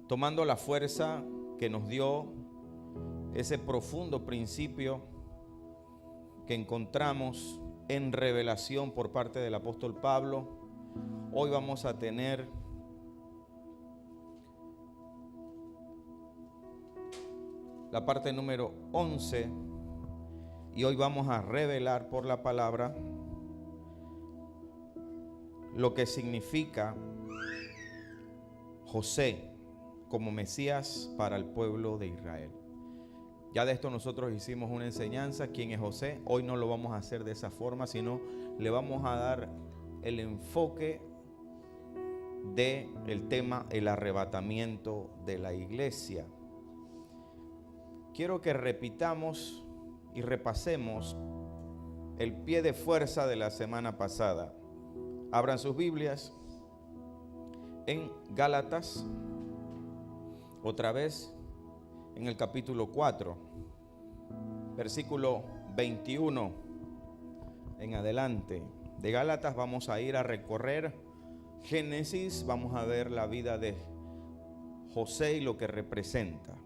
tomando la fuerza que nos dio ese profundo principio que encontramos en revelación por parte del apóstol Pablo. Hoy vamos a tener la parte número 11 y hoy vamos a revelar por la palabra lo que significa José como Mesías para el pueblo de Israel. Ya de esto nosotros hicimos una enseñanza, quién es José. Hoy no lo vamos a hacer de esa forma, sino le vamos a dar el enfoque del tema, el arrebatamiento de la iglesia. Quiero que repitamos y repasemos el pie de fuerza de la semana pasada. Abran sus Biblias en Gálatas, otra vez en el capítulo 4, versículo 21 en adelante. De Gálatas vamos a ir a recorrer Génesis, vamos a ver la vida de José y lo que representa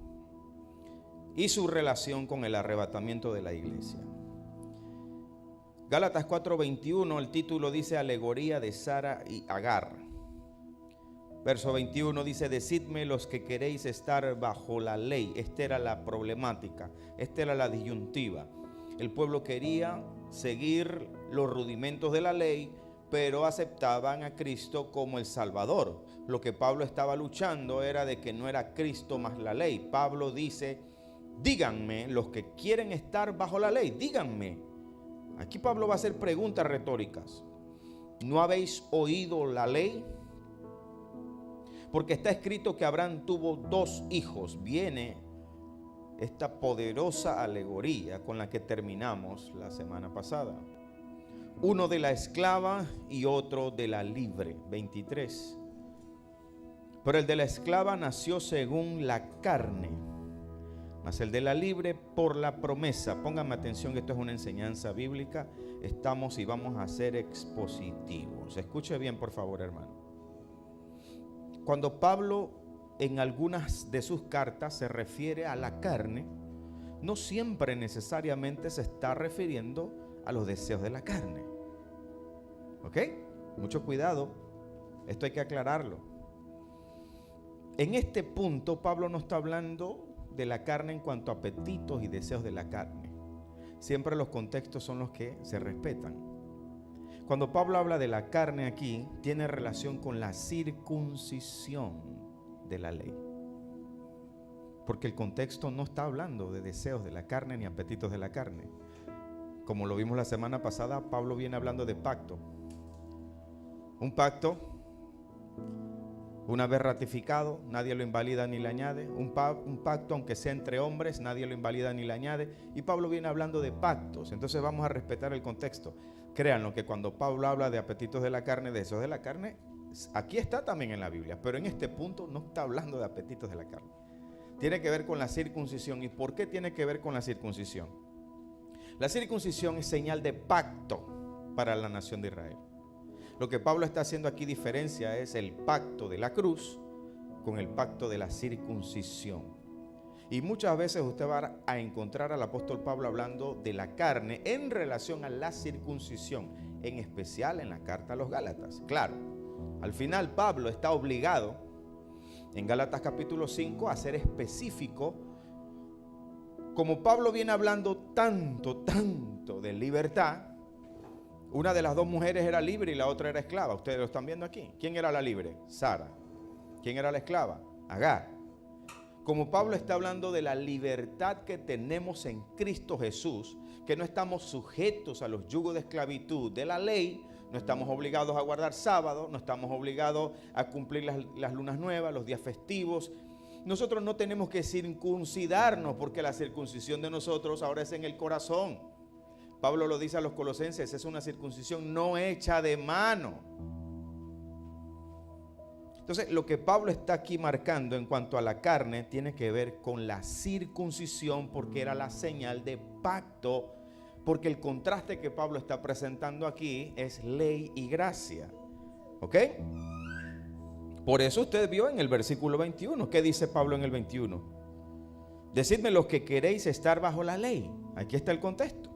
y su relación con el arrebatamiento de la iglesia. Gálatas 4:21, el título dice alegoría de Sara y Agar. Verso 21 dice: decidme los que queréis estar bajo la ley. Esta era la problemática, esta era la disyuntiva. El pueblo quería seguir los rudimentos de la ley, pero aceptaban a Cristo como el Salvador. Lo que Pablo estaba luchando era de que no era Cristo más la ley. Pablo dice: díganme los que quieren estar bajo la ley, díganme. Aquí Pablo va a hacer preguntas retóricas. ¿No habéis oído la ley? Porque está escrito que Abraham tuvo 2 hijos. Viene esta poderosa alegoría con la que terminamos la semana pasada. Uno de la esclava y otro de la libre. 23. Pero el de la esclava nació según la carne, mas el de la libre por la promesa. Pónganme atención, esto es una enseñanza bíblica. Estamos y vamos a ser expositivos. Escuche bien, por favor, hermano. Cuando Pablo en algunas de sus cartas se refiere a la carne, no siempre necesariamente se está refiriendo a los deseos de la carne. ¿Ok? Mucho cuidado. Esto hay que aclararlo. En este punto Pablo no está hablando de la carne en cuanto a apetitos y deseos de la carne. Siempre los contextos son los que se respetan. Cuando Pablo habla de la carne aquí, tiene relación con la circuncisión de la ley. Porque el contexto no está hablando de deseos de la carne ni apetitos de la carne. Como lo vimos la semana pasada, Pablo viene hablando de pacto. Un pacto, una vez ratificado, nadie lo invalida ni le añade. Un pacto, aunque sea entre hombres, nadie lo invalida ni le añade. Y Pablo viene hablando de pactos. Entonces vamos a respetar el contexto. Créanlo que cuando Pablo habla de apetitos de la carne, de deseos de la carne, aquí está también en la Biblia. Pero en este punto no está hablando de apetitos de la carne. Tiene que ver con la circuncisión. ¿Y por qué tiene que ver con la circuncisión? La circuncisión es señal de pacto para la nación de Israel. Lo que Pablo está haciendo aquí diferencia es el pacto de la cruz con el pacto de la circuncisión. Y muchas veces usted va a encontrar al apóstol Pablo hablando de la carne en relación a la circuncisión, en especial en la carta a los Gálatas. Claro, al final Pablo está obligado en Gálatas capítulo 5 a ser específico. Como Pablo viene hablando tanto de libertad, una de las 2 mujeres era libre y la otra era esclava. Ustedes lo están viendo aquí. ¿Quién era la libre? Sara. ¿Quién era la esclava? Agar. Como Pablo está hablando de la libertad que tenemos en Cristo Jesús, que no estamos sujetos a los yugos de esclavitud de la ley, no estamos obligados a guardar sábado, no estamos obligados a cumplir las lunas nuevas, los días festivos. Nosotros no tenemos que circuncidarnos porque la circuncisión de nosotros ahora es en el corazón. Pablo lo dice a los colosenses, es una circuncisión no hecha de mano. Entonces, lo que Pablo está aquí marcando en cuanto a la carne tiene que ver con la circuncisión, porque era la señal de pacto, porque el contraste que Pablo está presentando aquí es ley y gracia. ¿Ok? Por eso usted vio en el versículo 21. ¿Qué dice Pablo en el 21? Decidme los que queréis estar bajo la ley. Aquí está el contexto.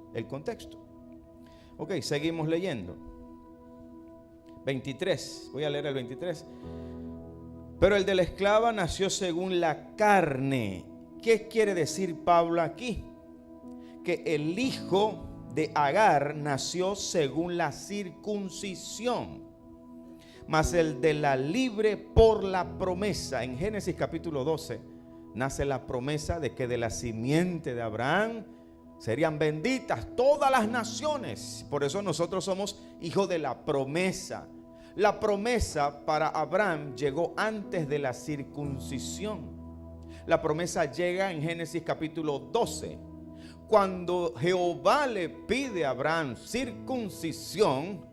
Ok, seguimos leyendo. 23, voy a leer el 23. Pero el de la esclava nació según la carne. ¿Qué quiere decir Pablo aquí? Que el hijo de Agar nació según la circuncisión, mas el de la libre por la promesa. En Génesis capítulo 12 nace la promesa de que de la simiente de Abraham serían benditas todas las naciones. Por eso nosotros somos hijos de la promesa. La promesa para Abraham llegó antes de la circuncisión. La promesa llega en Génesis capítulo 12. Cuando Jehová le pide a Abraham circuncisión,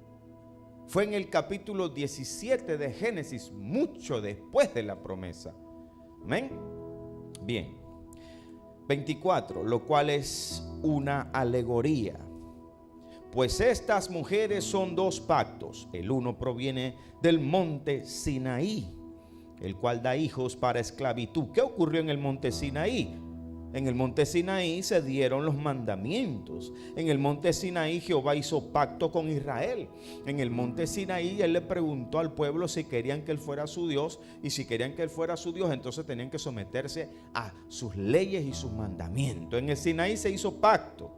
fue en el capítulo 17 de Génesis, mucho después de la promesa. ¿Amén? Bien. 24, lo cual es una alegoría. Pues estas mujeres son dos pactos. El uno proviene del monte Sinaí, el cual da hijos para esclavitud. ¿Qué ocurrió en el monte Sinaí? En el monte Sinaí se dieron los mandamientos. En el monte Sinaí Jehová hizo pacto con Israel. En el monte Sinaí Él le preguntó al pueblo si querían que Él fuera su Dios. Y si querían que Él fuera su Dios, entonces tenían que someterse a sus leyes y sus mandamientos. En el Sinaí se hizo pacto.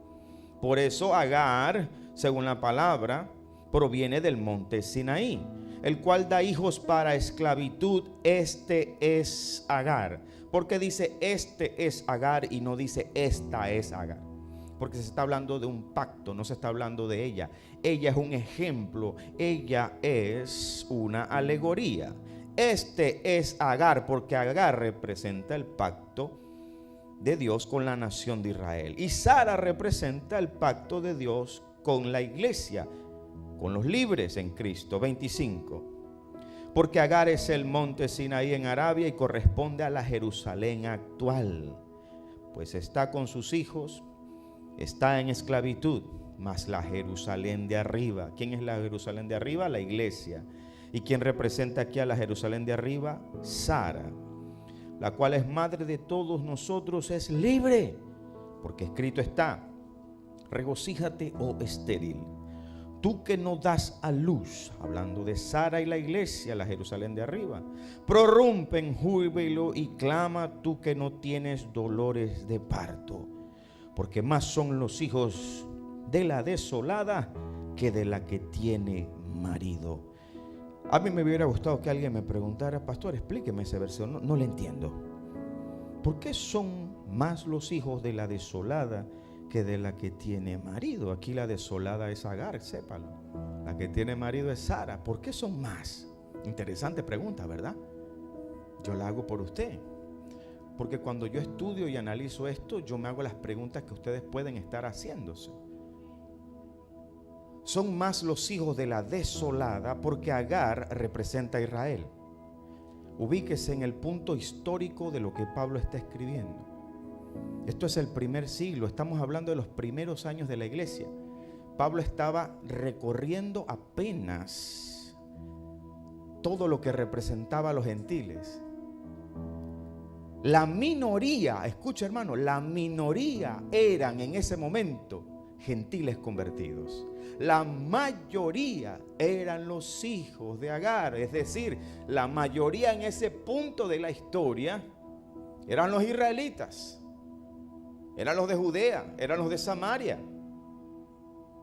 Por eso Agar, según la palabra, proviene del monte Sinaí, el cual da hijos para esclavitud. Este es Agar. Porque dice este es Agar y no dice esta es Agar? Porque se está hablando de un pacto, no se está hablando de ella. Ella es un ejemplo, ella es una alegoría. Este es Agar, porque Agar representa el pacto de Dios con la nación de Israel. Y Sara representa el pacto de Dios con la iglesia, con los libres en Cristo. 25. Porque Agar es el monte Sinaí en Arabia y corresponde a la Jerusalén actual, pues está con sus hijos, está en esclavitud, mas la Jerusalén de arriba. ¿Quién es la Jerusalén de arriba? La iglesia. ¿Y quién representa aquí a la Jerusalén de arriba? Sara, la cual es madre de todos nosotros, es libre, porque escrito está: regocíjate, oh estéril, tú que no das a luz. Hablando de Sara y la iglesia, la Jerusalén de arriba. Prorrumpe en júbilo y clama, tú que no tienes dolores de parto, porque más son los hijos de la desolada que de la que tiene marido. A mí me hubiera gustado que alguien me preguntara: pastor, explíqueme ese versículo, no le entiendo. ¿Por qué son más los hijos de la desolada que de la que tiene marido? Aquí la desolada es Agar, sépalo. La que tiene marido es Sara. ¿Por qué son más? Interesante pregunta, ¿verdad? Yo la hago por usted, porque cuando yo estudio y analizo esto, yo me hago las preguntas que ustedes pueden estar haciéndose. Son más los hijos de la desolada porque Agar representa a Israel. Ubíquese en el punto histórico de lo que Pablo está escribiendo. Esto es el primer siglo, estamos hablando de los primeros años de la iglesia. Pablo estaba recorriendo apenas todo lo que representaba a los gentiles. La minoría, escucha hermano, la minoría eran en ese momento gentiles convertidos. La mayoría eran los hijos de Agar, es decir, la mayoría en ese punto de la historia eran los israelitas. Eran los de Judea, eran los de Samaria.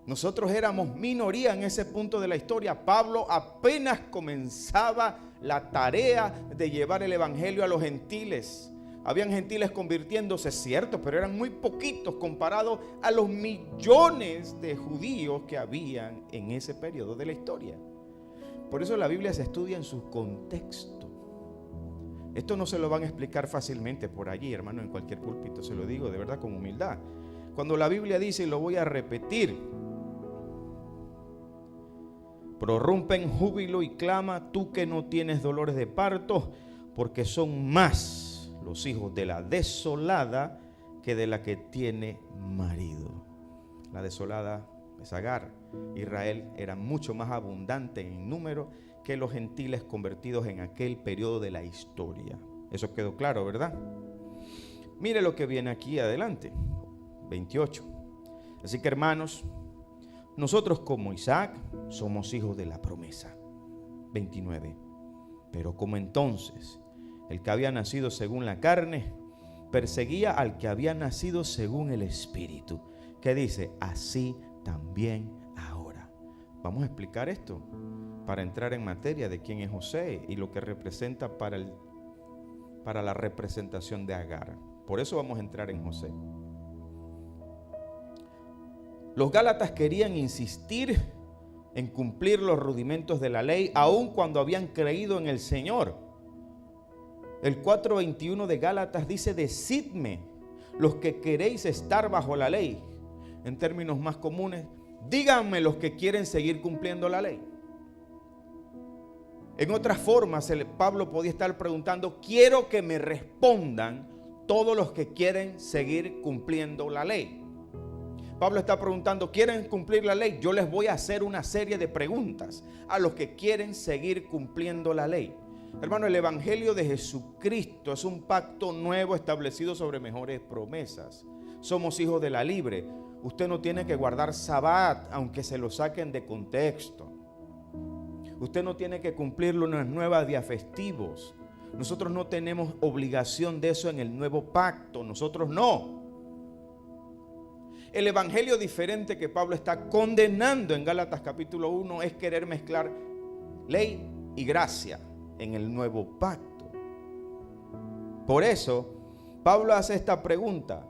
Nosotros éramos minoría en ese punto de la historia. Pablo apenas comenzaba la tarea de llevar el evangelio a los gentiles. Habían gentiles convirtiéndose, cierto, pero eran muy poquitos comparados a los millones de judíos que habían en ese periodo de la historia. Por eso la Biblia se estudia en su contexto. Esto no se lo van a explicar fácilmente por allí, hermano, en cualquier púlpito. Se lo digo de verdad con humildad. Cuando la Biblia dice, y lo voy a repetir: prorrumpe en júbilo y clama, tú que no tienes dolores de parto, porque son más los hijos de la desolada que de la que tiene marido. La desolada es Agar. Israel era mucho más abundante en número que los gentiles convertidos en aquel periodo de la historia. Eso quedó claro, ¿verdad? Mire lo que viene aquí adelante, 28. Así que, hermanos, nosotros como Isaac somos hijos de la promesa. 29. Pero como entonces el que había nacido según la carne perseguía al que había nacido según el Espíritu, que dice, así también ahora. Vamos a explicar esto para entrar en materia de quién es José y lo que representa para la representación de Agar. Por eso vamos a entrar en José. Los Gálatas querían insistir en cumplir los rudimentos de la ley, aun cuando habían creído en el Señor. El 4:21 de Gálatas dice, decidme los que queréis estar bajo la ley. En términos más comunes, díganme los que quieren seguir cumpliendo la ley. En otras formas, Pablo podía estar preguntando, quiero que me respondan todos los que quieren seguir cumpliendo la ley. Pablo está preguntando, ¿quieren cumplir la ley? Yo les voy a hacer una serie de preguntas a los que quieren seguir cumpliendo la ley. Hermano, el Evangelio de Jesucristo es un pacto nuevo establecido sobre mejores promesas. Somos hijos de la libre. Usted no tiene que guardar Sabbat, aunque se lo saquen de contexto. Usted no tiene que cumplir los 9 días festivos. Nosotros no tenemos obligación de eso en el nuevo pacto. Nosotros no. El evangelio diferente que Pablo está condenando en Gálatas capítulo 1 es querer mezclar ley y gracia en el nuevo pacto. Por eso, Pablo hace esta pregunta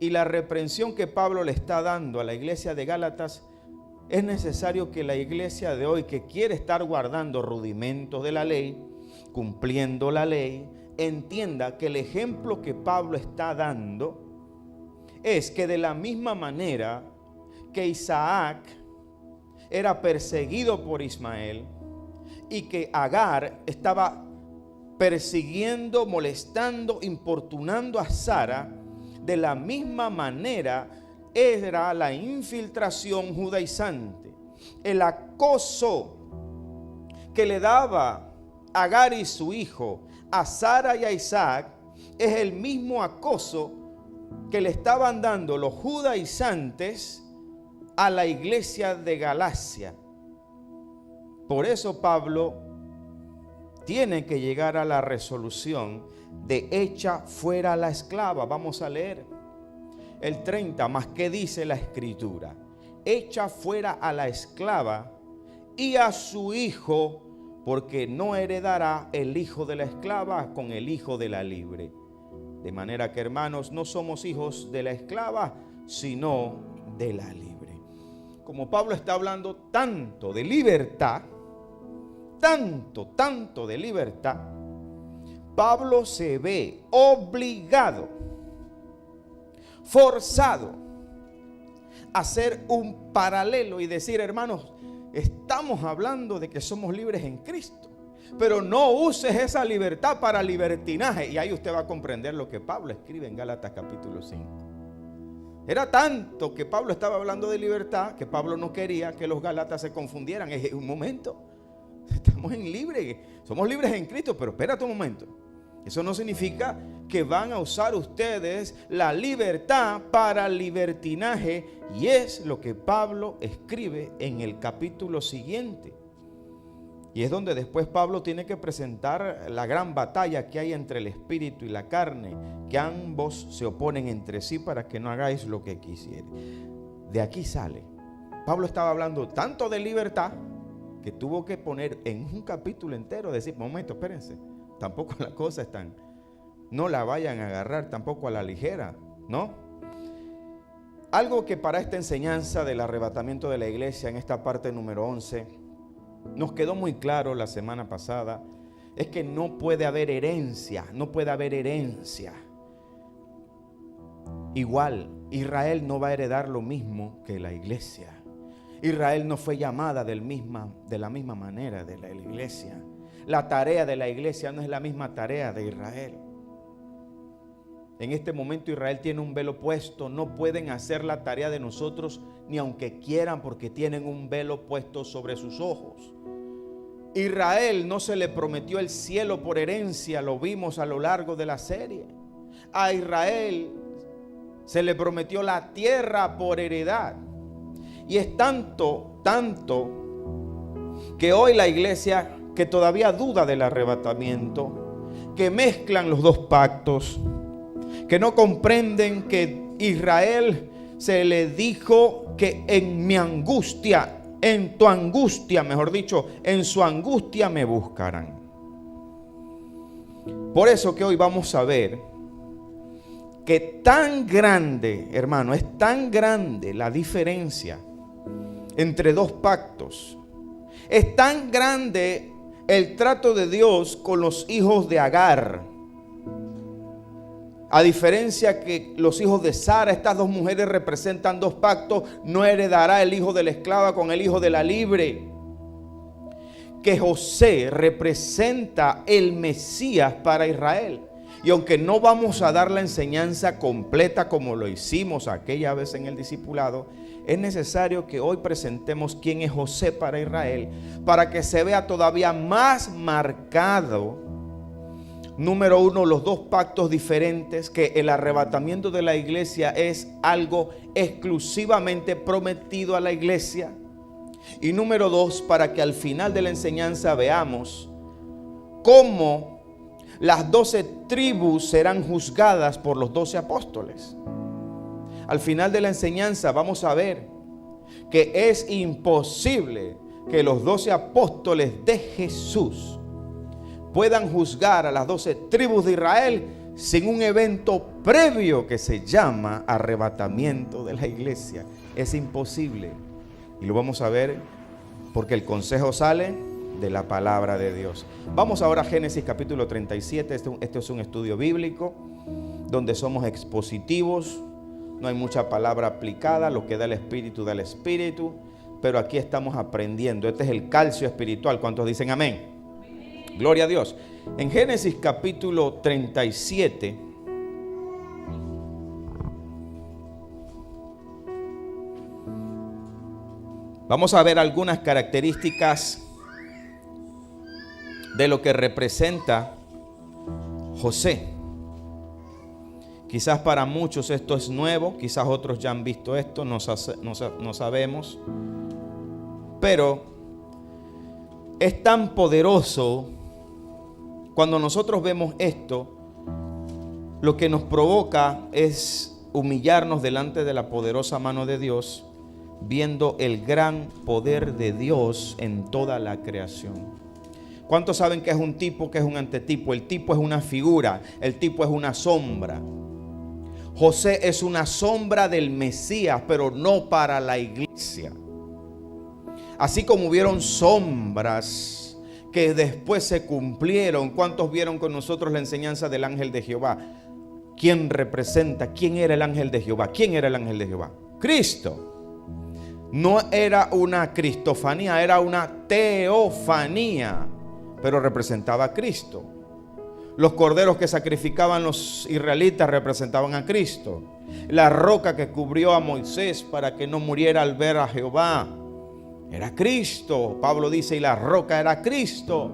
y la reprensión que Pablo le está dando a la iglesia de Gálatas, es necesario que la iglesia de hoy que quiere estar guardando rudimentos de la ley, cumpliendo la ley, entienda que el ejemplo que Pablo está dando es que de la misma manera que Isaac era perseguido por Ismael y que Agar estaba persiguiendo, molestando, importunando a Sara, de la misma manera era la infiltración judaizante, el acoso que le daba Agar y su hijo a Sara y a Isaac, es el mismo acoso que le estaban dando los judaizantes a la iglesia de Galacia. Por eso Pablo tiene que llegar a la resolución de echa fuera a la esclava. Vamos a leer el 30, más que dice la escritura: echa fuera a la esclava y a su hijo, porque no heredará el hijo de la esclava con el hijo de la libre. De manera que, hermanos, no somos hijos de la esclava, sino de la libre. Como Pablo está hablando tanto de libertad, tanto de libertad, Pablo se ve obligado, forzado a hacer un paralelo y decir, hermanos, estamos hablando de que somos libres en Cristo, pero no uses esa libertad para libertinaje. Y ahí usted va a comprender lo que Pablo escribe en Gálatas capítulo 5. Era tanto que Pablo estaba hablando de libertad que Pablo no quería que los gálatas se confundieran. Es un momento, estamos en libre, somos libres en Cristo, pero espérate un momento. Eso no significa que van a usar ustedes la libertad para libertinaje, y es lo que Pablo escribe en el capítulo siguiente. Y es donde después Pablo tiene que presentar la gran batalla que hay entre el espíritu y la carne, que ambos se oponen entre sí para que no hagáis lo que quisierais. De aquí sale. Pablo estaba hablando tanto de libertad que tuvo que poner en un capítulo entero, decir, momento, espérense, tampoco la cosa es tan, no la vayan a agarrar tampoco a la ligera, ¿no? Algo que para esta enseñanza del arrebatamiento de la iglesia, en esta parte número 11, nos quedó muy claro la semana pasada, es que no puede haber herencia, no puede haber herencia. Igual, Israel no va a heredar lo mismo que la iglesia. Israel no fue llamada de la misma manera de la iglesia. La tarea de la iglesia no es la misma tarea de Israel. En este momento Israel tiene un velo puesto. No pueden hacer la tarea de nosotros ni aunque quieran, porque tienen un velo puesto sobre sus ojos. Israel no se le prometió el cielo por herencia, lo vimos a lo largo de la serie. A Israel se le prometió la tierra por heredad. Y es tanto que hoy la iglesia que todavía duda del arrebatamiento, que mezclan los dos pactos, que no comprenden que Israel se le dijo que en mi angustia, en tu angustia, mejor dicho, en su angustia me buscarán. Por eso que hoy vamos a ver que tan grande, hermano, es tan grande la diferencia entre dos pactos. Es tan grande el trato de Dios con los hijos de Agar. A diferencia que los hijos de Sara, estas dos mujeres representan dos pactos. No heredará el hijo de la esclava con el hijo de la libre. Que José representa el Mesías para Israel. Y aunque no vamos a dar la enseñanza completa como lo hicimos aquella vez en el discipulado, es necesario que hoy presentemos quién es José para Israel, para que se vea todavía más marcado. Número uno, los dos pactos diferentes, que el arrebatamiento de la iglesia es algo exclusivamente prometido a la iglesia. Y número dos, para que al final de la enseñanza veamos cómo las 12 tribus serán juzgadas por los 12 apóstoles. Al final de la enseñanza vamos a ver que es imposible que los 12 apóstoles de Jesús puedan juzgar a las 12 tribus de Israel sin un evento previo que se llama arrebatamiento de la iglesia. Es imposible. Y lo vamos a ver porque el consejo sale de la palabra de Dios. Vamos ahora a Génesis capítulo 37. Este es un estudio bíblico donde somos expositivos. No hay mucha palabra aplicada. Lo que da el Espíritu, da el Espíritu. Pero aquí estamos aprendiendo. Este es el calcio espiritual. ¿Cuántos dicen amén? Gloria a Dios. En Génesis capítulo 37, vamos a ver algunas características de lo que representa José. Quizás para muchos esto es nuevo, quizás otros ya han visto esto, no sabemos. Pero es tan poderoso. Cuando nosotros vemos esto, lo que nos provoca es humillarnos delante de la poderosa mano de Dios, viendo el gran poder de Dios en toda la creación. ¿Cuántos saben que es un tipo, que es un antetipo? El tipo es una figura, el tipo es una sombra. José es una sombra del Mesías, pero no para la iglesia. Así como hubieron sombras que después se cumplieron. ¿Cuántos vieron con nosotros la enseñanza del ángel de Jehová? ¿Quién representa? ¿Quién era el ángel de Jehová? ¿Quién era el ángel de Jehová? Cristo. No era una cristofanía, era una teofanía, pero representaba a Cristo. Los corderos que sacrificaban los israelitas representaban a Cristo. La roca que cubrió a Moisés para que no muriera al ver a Jehová era Cristo. Pablo dice, y la roca era Cristo.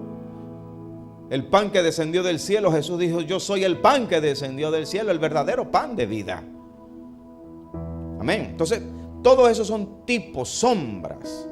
El pan que descendió del cielo, Jesús dijo, yo soy el pan que descendió del cielo, el verdadero pan de vida. Amén. Entonces, todos esos son tipos, sombras.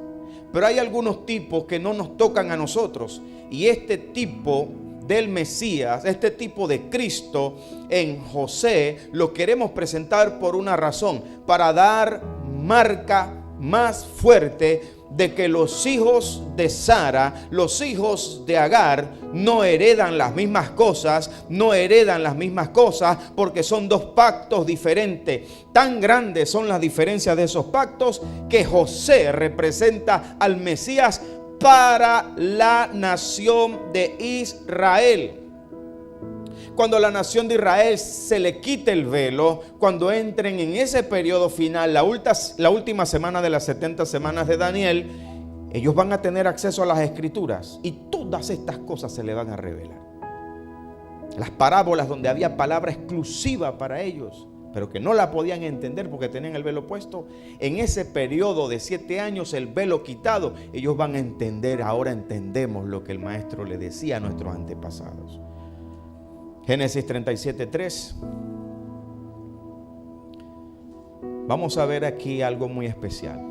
Pero hay algunos tipos que no nos tocan a nosotros. Y este tipo del Mesías, este tipo de Cristo en José, lo queremos presentar por una razón, para dar marca más fuerte de que los hijos de Sara, los hijos de Agar, no heredan las mismas cosas, porque son dos pactos diferentes. Tan grandes son las diferencias de esos pactos que José representa al Mesías para la nación de Israel. Cuando la nación de Israel se le quite el velo, cuando entren en ese periodo final, la última semana de las 70 semanas de Daniel, ellos van a tener acceso a las escrituras y todas estas cosas se le van a revelar. Las parábolas donde había palabra exclusiva para ellos, pero que no la podían entender porque tenían el velo puesto. En ese periodo de 7 años, el velo quitado, ellos van a entender. Ahora entendemos lo que el maestro le decía a nuestros antepasados. Génesis 37:3. Vamos a ver aquí algo muy especial.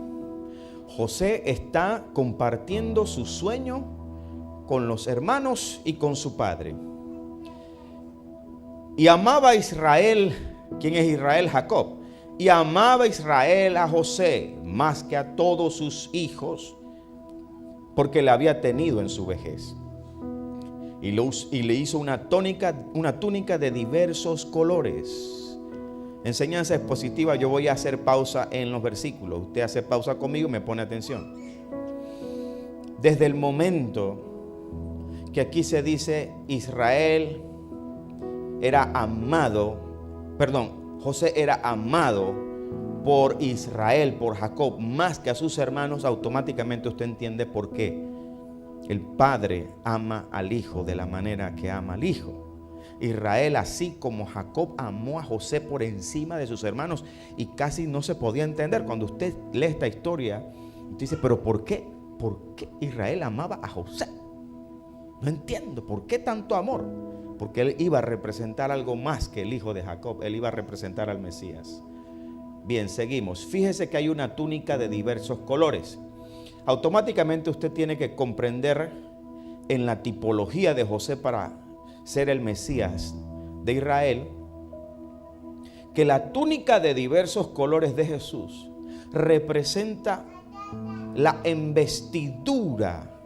José está compartiendo su sueño con los hermanos y con su padre. Y amaba a Israel. ¿Quién es Israel? Jacob. Y amaba a Israel a José más que a todos sus hijos, porque le había tenido en su vejez. Y le hizo una túnica de diversos colores. Enseñanza expositiva. Yo voy a hacer pausa en los versículos. Usted hace pausa conmigo y me pone atención. Desde el momento que aquí se dice Israel era amado, José era amado por Israel, por Jacob, más que a sus hermanos, automáticamente usted entiende por qué. El padre ama al hijo de la manera que ama al hijo. Israel, así como Jacob, amó a José por encima de sus hermanos, y casi no se podía entender. Cuando usted lee esta historia, usted dice, pero ¿por qué? ¿Por qué Israel amaba a José? No entiendo, ¿por qué tanto amor? Porque él iba a representar algo más que el hijo de Jacob. Él iba a representar al Mesías. Bien, seguimos. Fíjese que hay una túnica de diversos colores. Automáticamente usted tiene que comprender en la tipología de José para ser el Mesías de Israel, que la túnica de diversos colores de Jesús representa la investidura,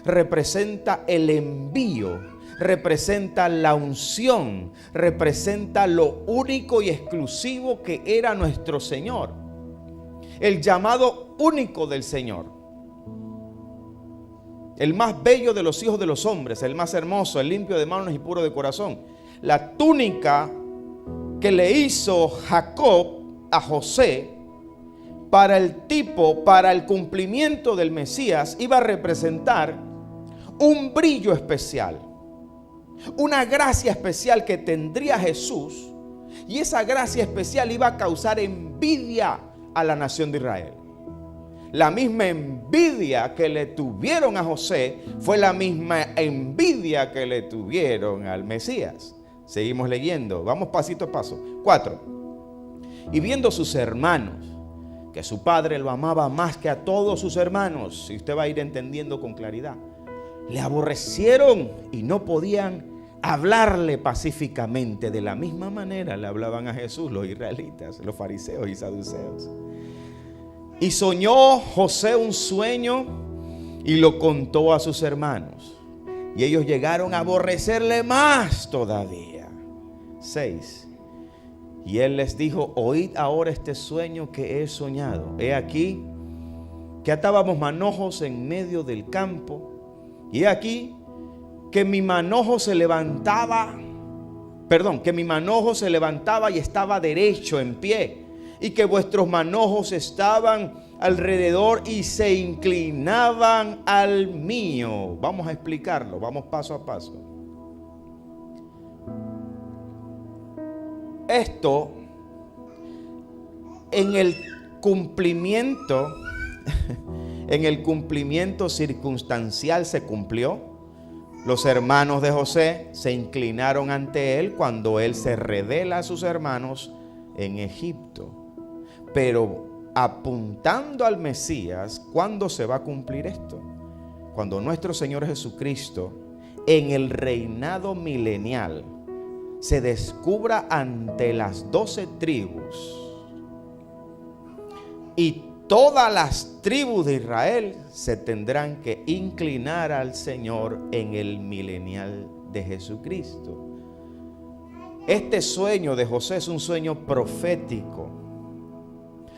representa el envío, representa la unción, representa lo único y exclusivo que era nuestro Señor, el llamado único del Señor, el más bello de los hijos de los hombres, el más hermoso, el limpio de manos y puro de corazón. La túnica que le hizo Jacob a José para el cumplimiento del Mesías, iba a representar un brillo especial, una gracia especial que tendría Jesús, y esa gracia especial iba a causar envidia a la nación de Israel. La misma envidia que le tuvieron a José fue la misma envidia que le tuvieron al Mesías. Seguimos leyendo, vamos pasito a paso. 4. Y viendo sus hermanos que su padre lo amaba más que a todos sus hermanos, y usted va a ir entendiendo con claridad, le aborrecieron y no podían hablarle pacíficamente. De la misma manera le hablaban a Jesús los israelitas, los fariseos y saduceos. Y soñó José un sueño y lo contó a sus hermanos, y ellos llegaron a aborrecerle más todavía. 6. Y él les dijo: oíd ahora este sueño que he soñado. He aquí que atábamos manojos en medio del campo, y he aquí que mi manojo se levantaba y estaba derecho en pie, y que vuestros manojos estaban alrededor y se inclinaban al mío. Vamos a explicarlo, vamos paso a paso. Esto en el cumplimiento circunstancial se cumplió. Los hermanos de José se inclinaron ante él cuando él se revela a sus hermanos en Egipto. Pero apuntando al Mesías, ¿cuándo se va a cumplir esto? Cuando nuestro Señor Jesucristo, en el reinado milenial, se descubra ante las 12 tribus, y todas las tribus de Israel se tendrán que inclinar al Señor en el milenial de Jesucristo. Este sueño de José es un sueño profético.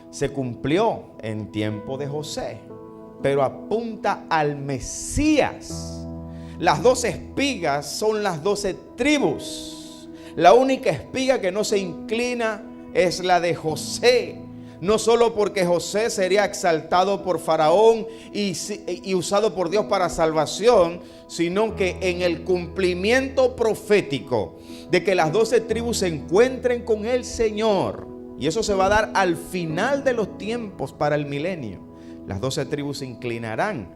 Se cumplió en tiempo de José, pero apunta al Mesías. Las 12 espigas son las 12 tribus. La única espiga que no se inclina es la de José. no solo porque José sería exaltado por Faraón y usado por Dios para salvación, sino que en el cumplimiento profético de que las 12 tribus se encuentren con el Señor. Y eso se va a dar al final de los tiempos para el milenio. Las 12 tribus se inclinarán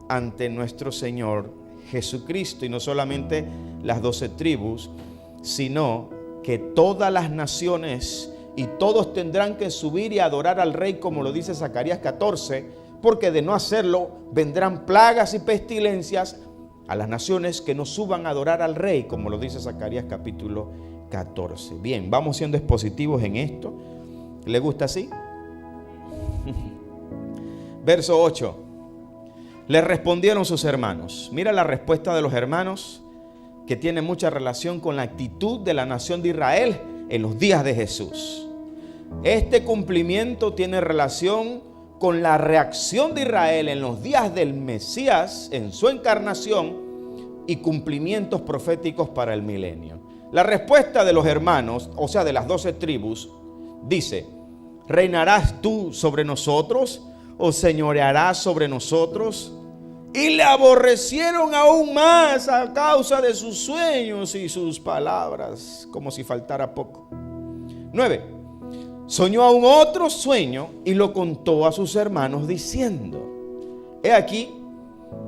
ante nuestro Señor Jesucristo. Y no solamente las 12 tribus, sino que todas las naciones y todos tendrán que subir y adorar al Rey, como lo dice Zacarías 14, porque de no hacerlo vendrán plagas y pestilencias a las naciones que no suban a adorar al Rey, como lo dice Zacarías capítulo 14. Bien, vamos siendo expositivos en esto. ¿Le gusta así? Verso 8. Le respondieron sus hermanos. Mira la respuesta de los hermanos, que tiene mucha relación con la actitud de la nación de Israel en los días de Jesús. Este cumplimiento tiene relación con la reacción de Israel en los días del Mesías, en su encarnación y cumplimientos proféticos para el milenio. La respuesta de los hermanos, o sea de las 12 tribus, dice: ¿reinarás tú sobre nosotros o señorearás sobre nosotros? Y le aborrecieron aún más a causa de sus sueños y sus palabras, como si faltara poco. 9. Soñó aún otro sueño y lo contó a sus hermanos diciendo: he aquí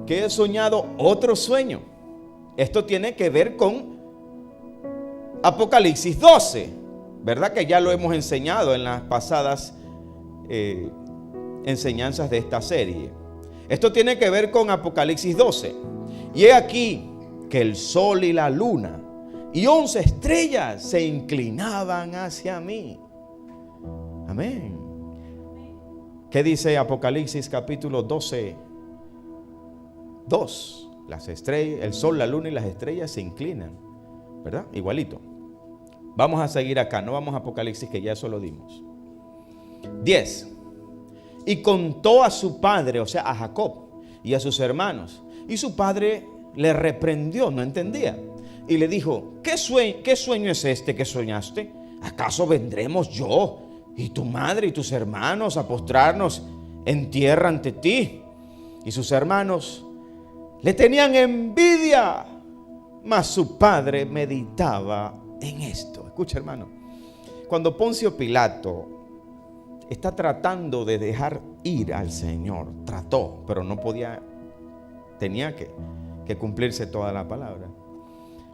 que he soñado otro sueño. Esto tiene que ver con Apocalipsis 12, ¿verdad? Que ya lo hemos enseñado en las pasadas enseñanzas de esta serie. Esto tiene que ver con Apocalipsis 12. Y he aquí que el sol y la luna y 11 estrellas se inclinaban hacia mí. Amén. ¿Qué dice Apocalipsis capítulo 12? 2. Las estrellas, el sol, la luna y las estrellas se inclinan, ¿verdad? Igualito. Vamos a seguir acá, no vamos a Apocalipsis, que ya eso lo dimos. 10. Y contó a su padre, o sea, a Jacob y a sus hermanos. Y su padre le reprendió, no entendía. Y le dijo: ¿qué sueño es este que soñaste? ¿Acaso vendremos yo y tu madre y tus hermanos a postrarnos en tierra ante ti? Y sus hermanos le tenían envidia, mas su padre meditaba en esto. Escucha, hermano, cuando Poncio Pilato está tratando de dejar ir al Señor, trató, pero no podía, tenía que cumplirse toda la palabra.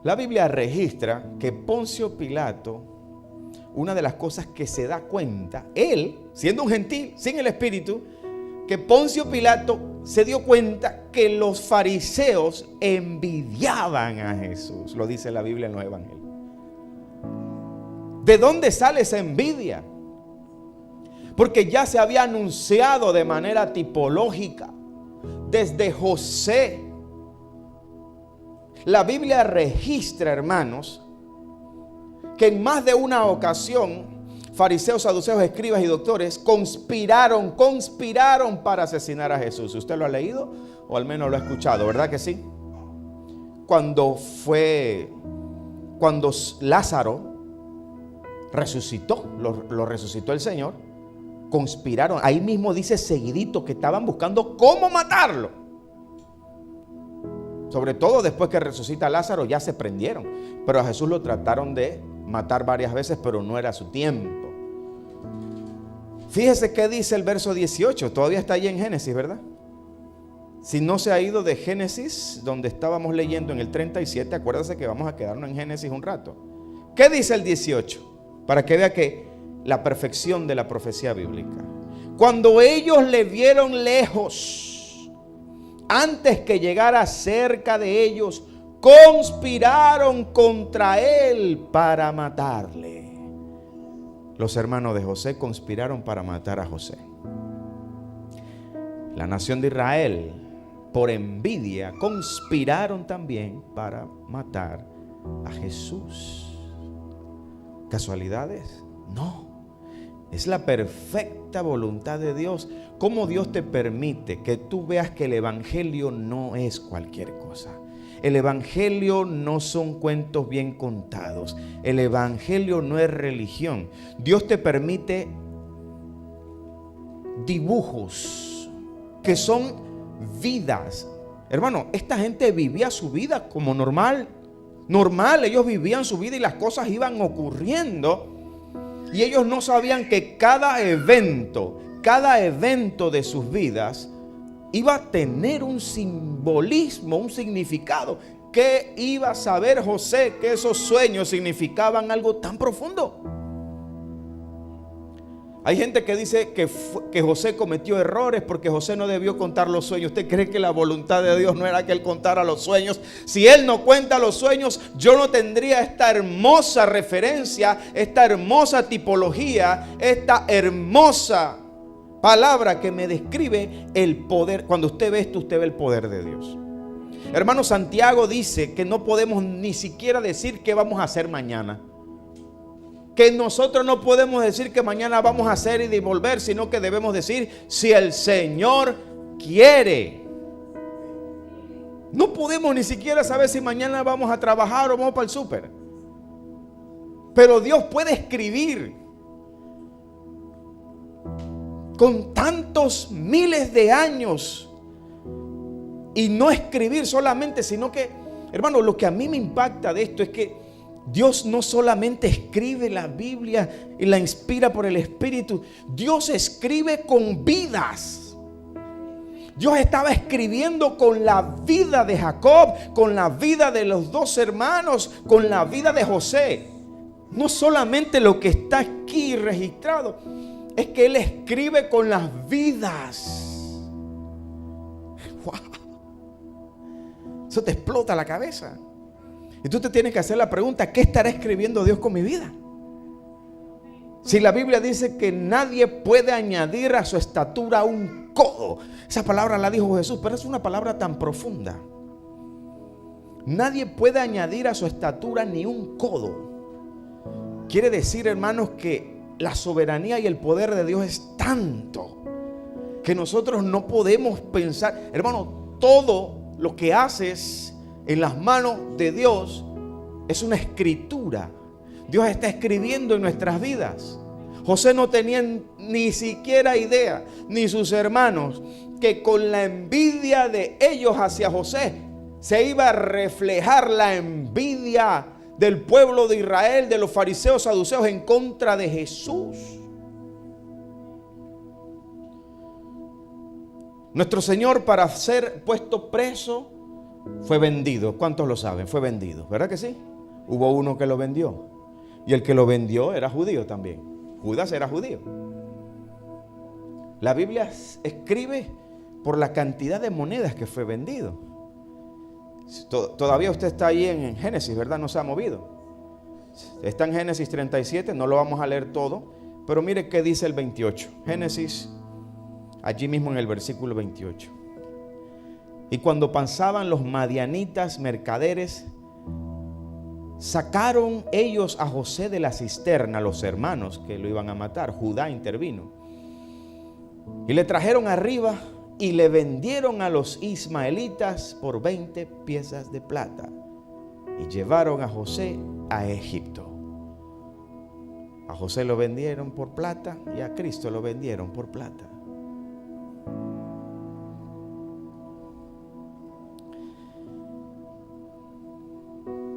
La Biblia registra que Poncio Pilato, una de las cosas que se da cuenta, él, siendo un gentil, sin el Espíritu, que Poncio Pilato se dio cuenta que los fariseos envidiaban a Jesús. Lo dice la Biblia en los evangelios. ¿De dónde sale esa envidia? Porque ya se había anunciado de manera tipológica desde José. La Biblia registra, hermanos, que en más de una ocasión fariseos, saduceos, escribas y doctores conspiraron para asesinar a Jesús. ¿Usted lo ha leído o al menos lo ha escuchado? ¿Verdad que sí? Cuando Lázaro resucitó, lo resucitó el Señor, conspiraron. Ahí mismo dice seguidito que estaban buscando cómo matarlo. Sobre todo después que resucita Lázaro ya se prendieron. Pero a Jesús lo trataron de matar varias veces, pero no era su tiempo. Fíjese qué dice el verso 18. Todavía está ahí en Génesis, ¿verdad? Si no se ha ido de Génesis, donde estábamos leyendo en el 37, acuérdese que vamos a quedarnos en Génesis un rato. ¿Qué dice el 18? Para que vea que la perfección de la profecía bíblica. Cuando ellos le vieron lejos, antes que llegara cerca de ellos, conspiraron contra él para matarle. Los hermanos de José conspiraron para matar a José. La nación de Israel, por envidia, conspiraron también para matar a Jesús. ¿Casualidades? No. Es la perfecta voluntad de Dios. ¿Cómo Dios te permite que tú veas que el evangelio no es cualquier cosa? El evangelio no son cuentos bien contados. El evangelio no es religión. Dios te permite dibujos, que son vidas. Hermano, esta gente vivía su vida como normal. Ellos vivían su vida y las cosas iban ocurriendo. Y ellos no sabían que cada evento de sus vidas iba a tener un simbolismo, un significado. ¿Qué iba a saber José que esos sueños significaban algo tan profundo? Hay gente que dice que José cometió errores porque José no debió contar los sueños. ¿Usted cree que la voluntad de Dios no era que él contara los sueños? Si él no cuenta los sueños, yo no tendría esta hermosa referencia, esta hermosa tipología, esta hermosa palabra que me describe el poder. Cuando usted ve esto, usted ve el poder de Dios. Hermano, Santiago dice que no podemos ni siquiera decir qué vamos a hacer mañana. Que nosotros no podemos decir que mañana vamos a hacer y devolver, sino que debemos decir si el Señor quiere. No podemos ni siquiera saber si mañana vamos a trabajar o vamos para el súper. Pero Dios puede escribir con tantos miles de años y no escribir solamente, sino que, hermano, lo que a mí me impacta de esto es que Dios no solamente escribe la Biblia y la inspira por el Espíritu. Dios escribe con vidas. Dios estaba escribiendo con la vida de Jacob, con la vida de los dos hermanos, con la vida de José. No solamente lo que está aquí registrado, es que Él escribe con las vidas. ¡Wow! Eso te explota la cabeza. Y tú te tienes que hacer la pregunta: ¿qué estará escribiendo Dios con mi vida? Si la Biblia dice que nadie puede añadir a su estatura un codo. Esa palabra la dijo Jesús, pero es una palabra tan profunda. Nadie puede añadir a su estatura ni un codo. Quiere decir, hermanos, que la soberanía y el poder de Dios es tanto que nosotros no podemos pensar. Hermano, todo lo que haces en las manos de Dios es una escritura. Dios está escribiendo en nuestras vidas. José no tenía ni siquiera idea, ni sus hermanos, que con la envidia de ellos hacia José se iba a reflejar la envidia del pueblo de Israel, de los fariseos saduceos en contra de Jesús. Nuestro Señor, para ser puesto preso, fue vendido. ¿Cuántos lo saben? Fue vendido, ¿verdad que sí? Hubo uno que lo vendió. Y el que lo vendió era judío también. Judas era judío. La Biblia escribe por la cantidad de monedas que fue vendido. Todavía usted está ahí en Génesis, ¿verdad? No se ha movido. Está en Génesis 37, no lo vamos a leer todo. Pero mire qué dice el 28. Génesis, allí mismo en el versículo 28. Y cuando pasaban los madianitas mercaderes, sacaron ellos a José de la cisterna, los hermanos que lo iban a matar. Judá intervino. Y le trajeron arriba y le vendieron a los ismaelitas por 20 piezas de plata. Y llevaron a José a Egipto. A José lo vendieron por plata y a Cristo lo vendieron por plata.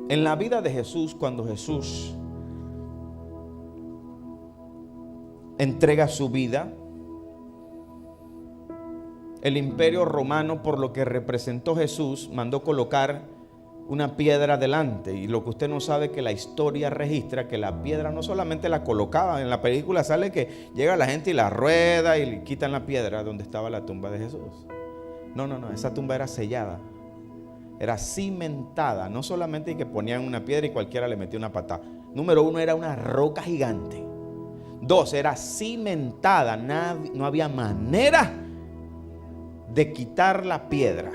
En la vida de Jesús, cuando Jesús entrega su vida, el imperio romano, por lo que representó Jesús, mandó colocar una piedra delante. Y lo que usted no sabe, que la historia registra que la piedra no solamente la colocaban, en la película sale que llega la gente y la rueda y le quitan la piedra donde estaba la tumba de Jesús. No, esa tumba era sellada. Era cimentada, no solamente que ponían una piedra y cualquiera le metía una patada. Número 1, era una roca gigante. 2, era cimentada, no había manera de quitar la piedra.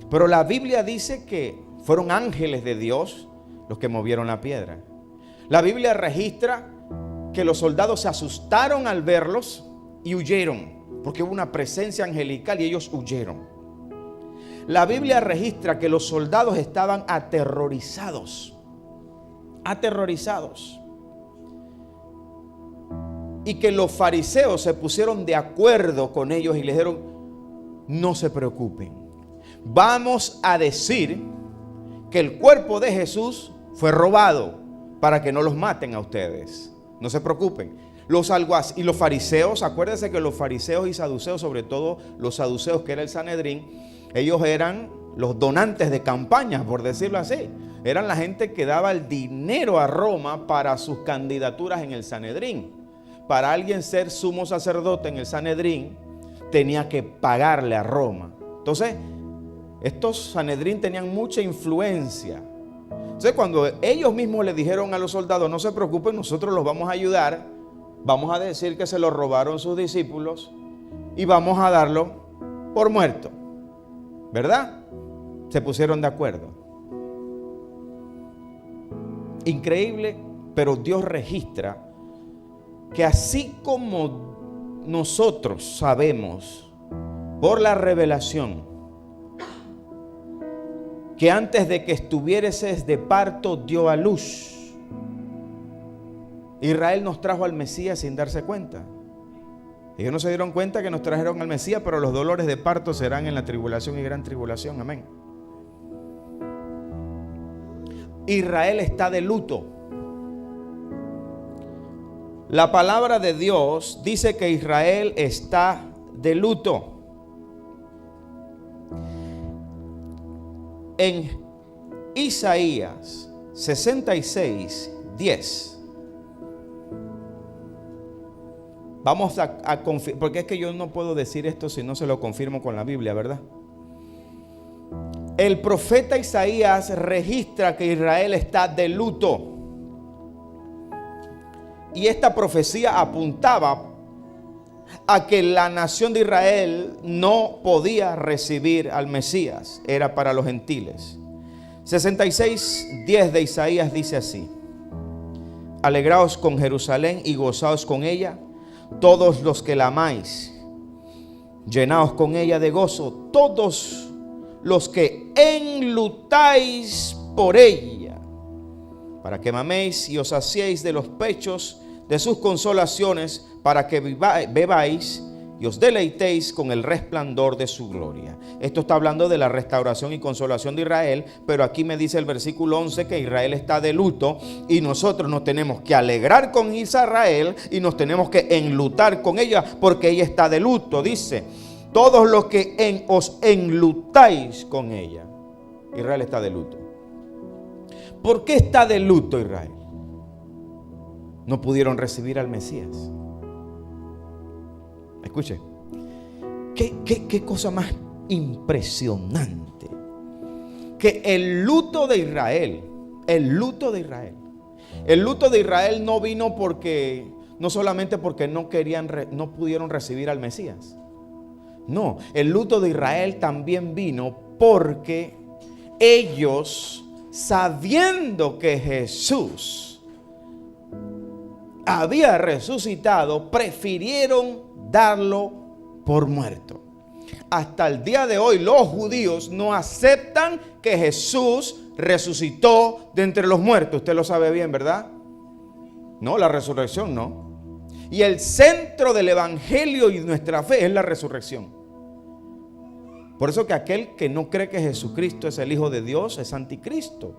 Pero la Biblia dice que fueron ángeles de Dios los que movieron la piedra. La Biblia registra que los soldados se asustaron al verlos y huyeron, porque hubo una presencia angelical y ellos huyeron. La Biblia registra que los soldados estaban aterrorizados. y que los fariseos se pusieron de acuerdo con ellos y les dijeron: no se preocupen, vamos a decir que el cuerpo de Jesús fue robado para que no los maten a ustedes. No se preocupen. Y los fariseos, acuérdense que los fariseos y saduceos, sobre todo los saduceos, que era el Sanedrín, ellos eran los donantes de campañas, por decirlo así. Eran la gente que daba el dinero a Roma para sus candidaturas en el Sanedrín. Para alguien ser sumo sacerdote en el Sanedrín, tenía que pagarle a Roma. Entonces, estos Sanedrín tenían mucha influencia. Entonces, cuando ellos mismos le dijeron a los soldados: no se preocupen, nosotros los vamos a ayudar, vamos a decir que se lo robaron sus discípulos y vamos a darlo por muerto, ¿verdad? Se pusieron de acuerdo. Increíble, pero Dios registra que así como nosotros sabemos por la revelación que antes de que estuvieses de parto dio a luz, Israel nos trajo al Mesías sin darse cuenta. Ellos no se dieron cuenta que nos trajeron al Mesías, pero los dolores de parto serán en la tribulación y gran tribulación. Amén. Israel está de luto. La palabra de Dios dice que Israel está de luto. En Isaías 66, 10. Vamos a confirmar, porque es que yo no puedo decir esto si no se lo confirmo con la Biblia, ¿verdad? El profeta Isaías registra que Israel está de luto. Y esta profecía apuntaba a que la nación de Israel no podía recibir al Mesías, era para los gentiles. 66:10 de Isaías dice así: alegraos con Jerusalén y gozaos con ella, todos los que la amáis, llenaos con ella de gozo, todos los que enlutáis por ella, para que maméis y os saciéis de los pechos de sus consolaciones, para que bebáis y os deleitéis con el resplandor de su gloria. Esto está hablando de la restauración y consolación de Israel, pero aquí me dice el versículo 11 que Israel está de luto y nosotros nos tenemos que alegrar con Israel y nos tenemos que enlutar con ella porque ella está de luto. Dice: todos los que os enlutáis con ella. Israel está de luto. ¿Por qué está de luto Israel? No pudieron recibir al Mesías. Escuche, qué cosa más impresionante. Que el luto de Israel no vino porque, no solamente porque no pudieron recibir al Mesías. No, el luto de Israel también vino porque ellos, sabiendo que Jesús había resucitado, prefirieron darlo por muerto. Hasta el día de hoy los judíos no aceptan que Jesús resucitó de entre los muertos. Usted lo sabe bien, ¿verdad? No, la resurrección no. Y el centro del evangelio y nuestra fe es la resurrección. Por eso que aquel que no cree que Jesucristo es el Hijo de Dios es anticristo.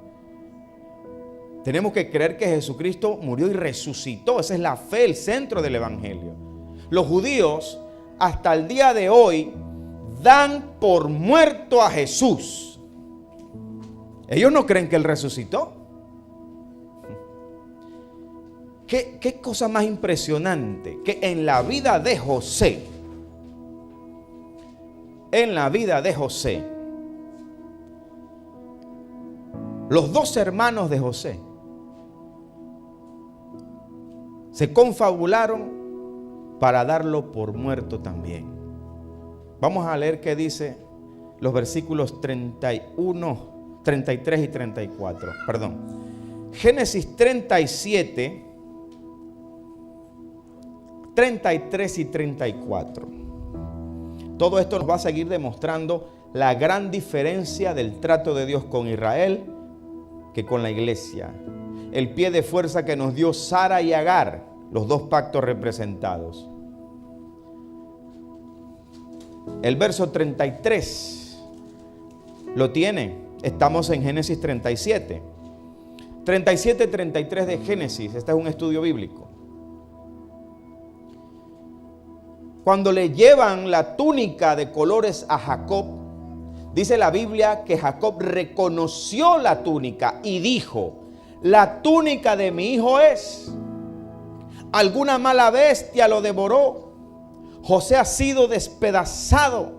Tenemos que creer que Jesucristo murió y resucitó. Esa es la fe, el centro del evangelio. Los judíos hasta el día de hoy dan por muerto a Jesús. Ellos no creen que Él resucitó. ¿Qué cosa más impresionante? Que en la vida de José, los dos hermanos de José se confabularon para darlo por muerto también. Vamos a leer qué dice los versículos 31, 33 y 34. Perdón. Génesis 37, 33 y 34. Todo esto nos va a seguir demostrando la gran diferencia del trato de Dios con Israel que con la iglesia. El pie de fuerza que nos dio Sara y Agar los dos pactos representados. El verso 33 lo tiene. Estamos en Génesis 37. 37-33 de Génesis. Este es un estudio bíblico. Cuando le llevan la túnica de colores a Jacob, dice la Biblia que Jacob reconoció la túnica y dijo: la túnica de mi hijo es. Alguna mala bestia lo devoró. José ha sido despedazado.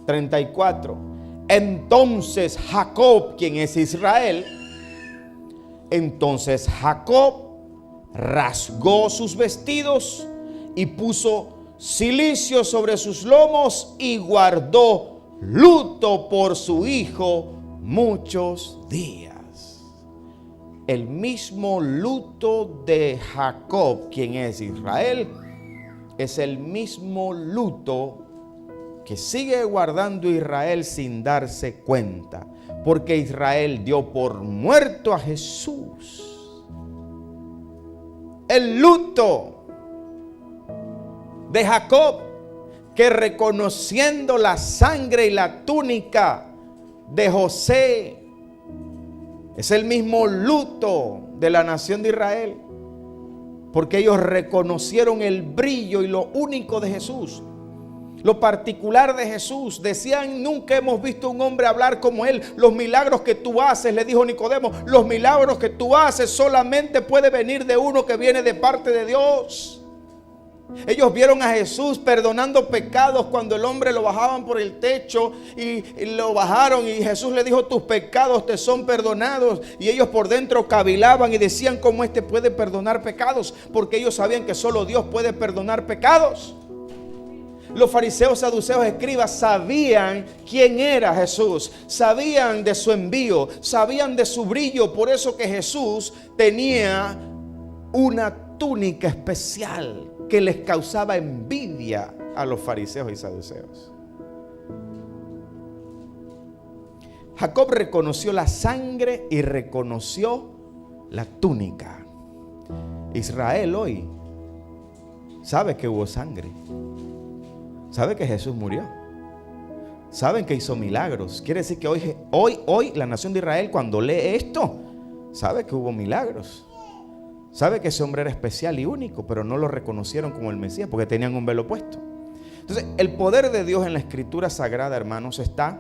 34. Entonces Jacob, quien es Israel, entonces Jacob rasgó sus vestidos y puso cilicio sobre sus lomos y guardó luto por su hijo muchos días. El mismo luto de Jacob, quien es Israel, es el mismo luto que sigue guardando Israel sin darse cuenta, porque Israel dio por muerto a Jesús. El luto de Jacob, que reconociendo la sangre y la túnica de José, es el mismo luto de la nación de Israel, porque ellos reconocieron el brillo y lo único de Jesús, lo particular de Jesús. Decían: nunca hemos visto un hombre hablar como él. Los milagros que tú haces, le dijo Nicodemo, los milagros que tú haces solamente puede venir de uno que viene de parte de Dios. Ellos vieron a Jesús perdonando pecados cuando el hombre lo bajaban por el techo y lo bajaron, y Jesús le dijo: tus pecados te son perdonados. Y ellos por dentro cavilaban y decían: ¿cómo este puede perdonar pecados? Porque ellos sabían que solo Dios puede perdonar pecados. Los fariseos, saduceos, escribas sabían quién era Jesús, sabían de su envío, sabían de su brillo. Por eso que Jesús tenía una túnica especial que les causaba envidia a los fariseos y saduceos. Jacob reconoció la sangre y reconoció la túnica. Israel hoy sabe que hubo sangre, sabe que Jesús murió, saben que hizo milagros. Quiere decir que hoy la nación de Israel, cuando lee esto, sabe que hubo milagros. Sabe que ese hombre era especial y único, pero no lo reconocieron como el Mesías porque tenían un velo puesto. Entonces, el poder de Dios en la Escritura Sagrada, hermanos, está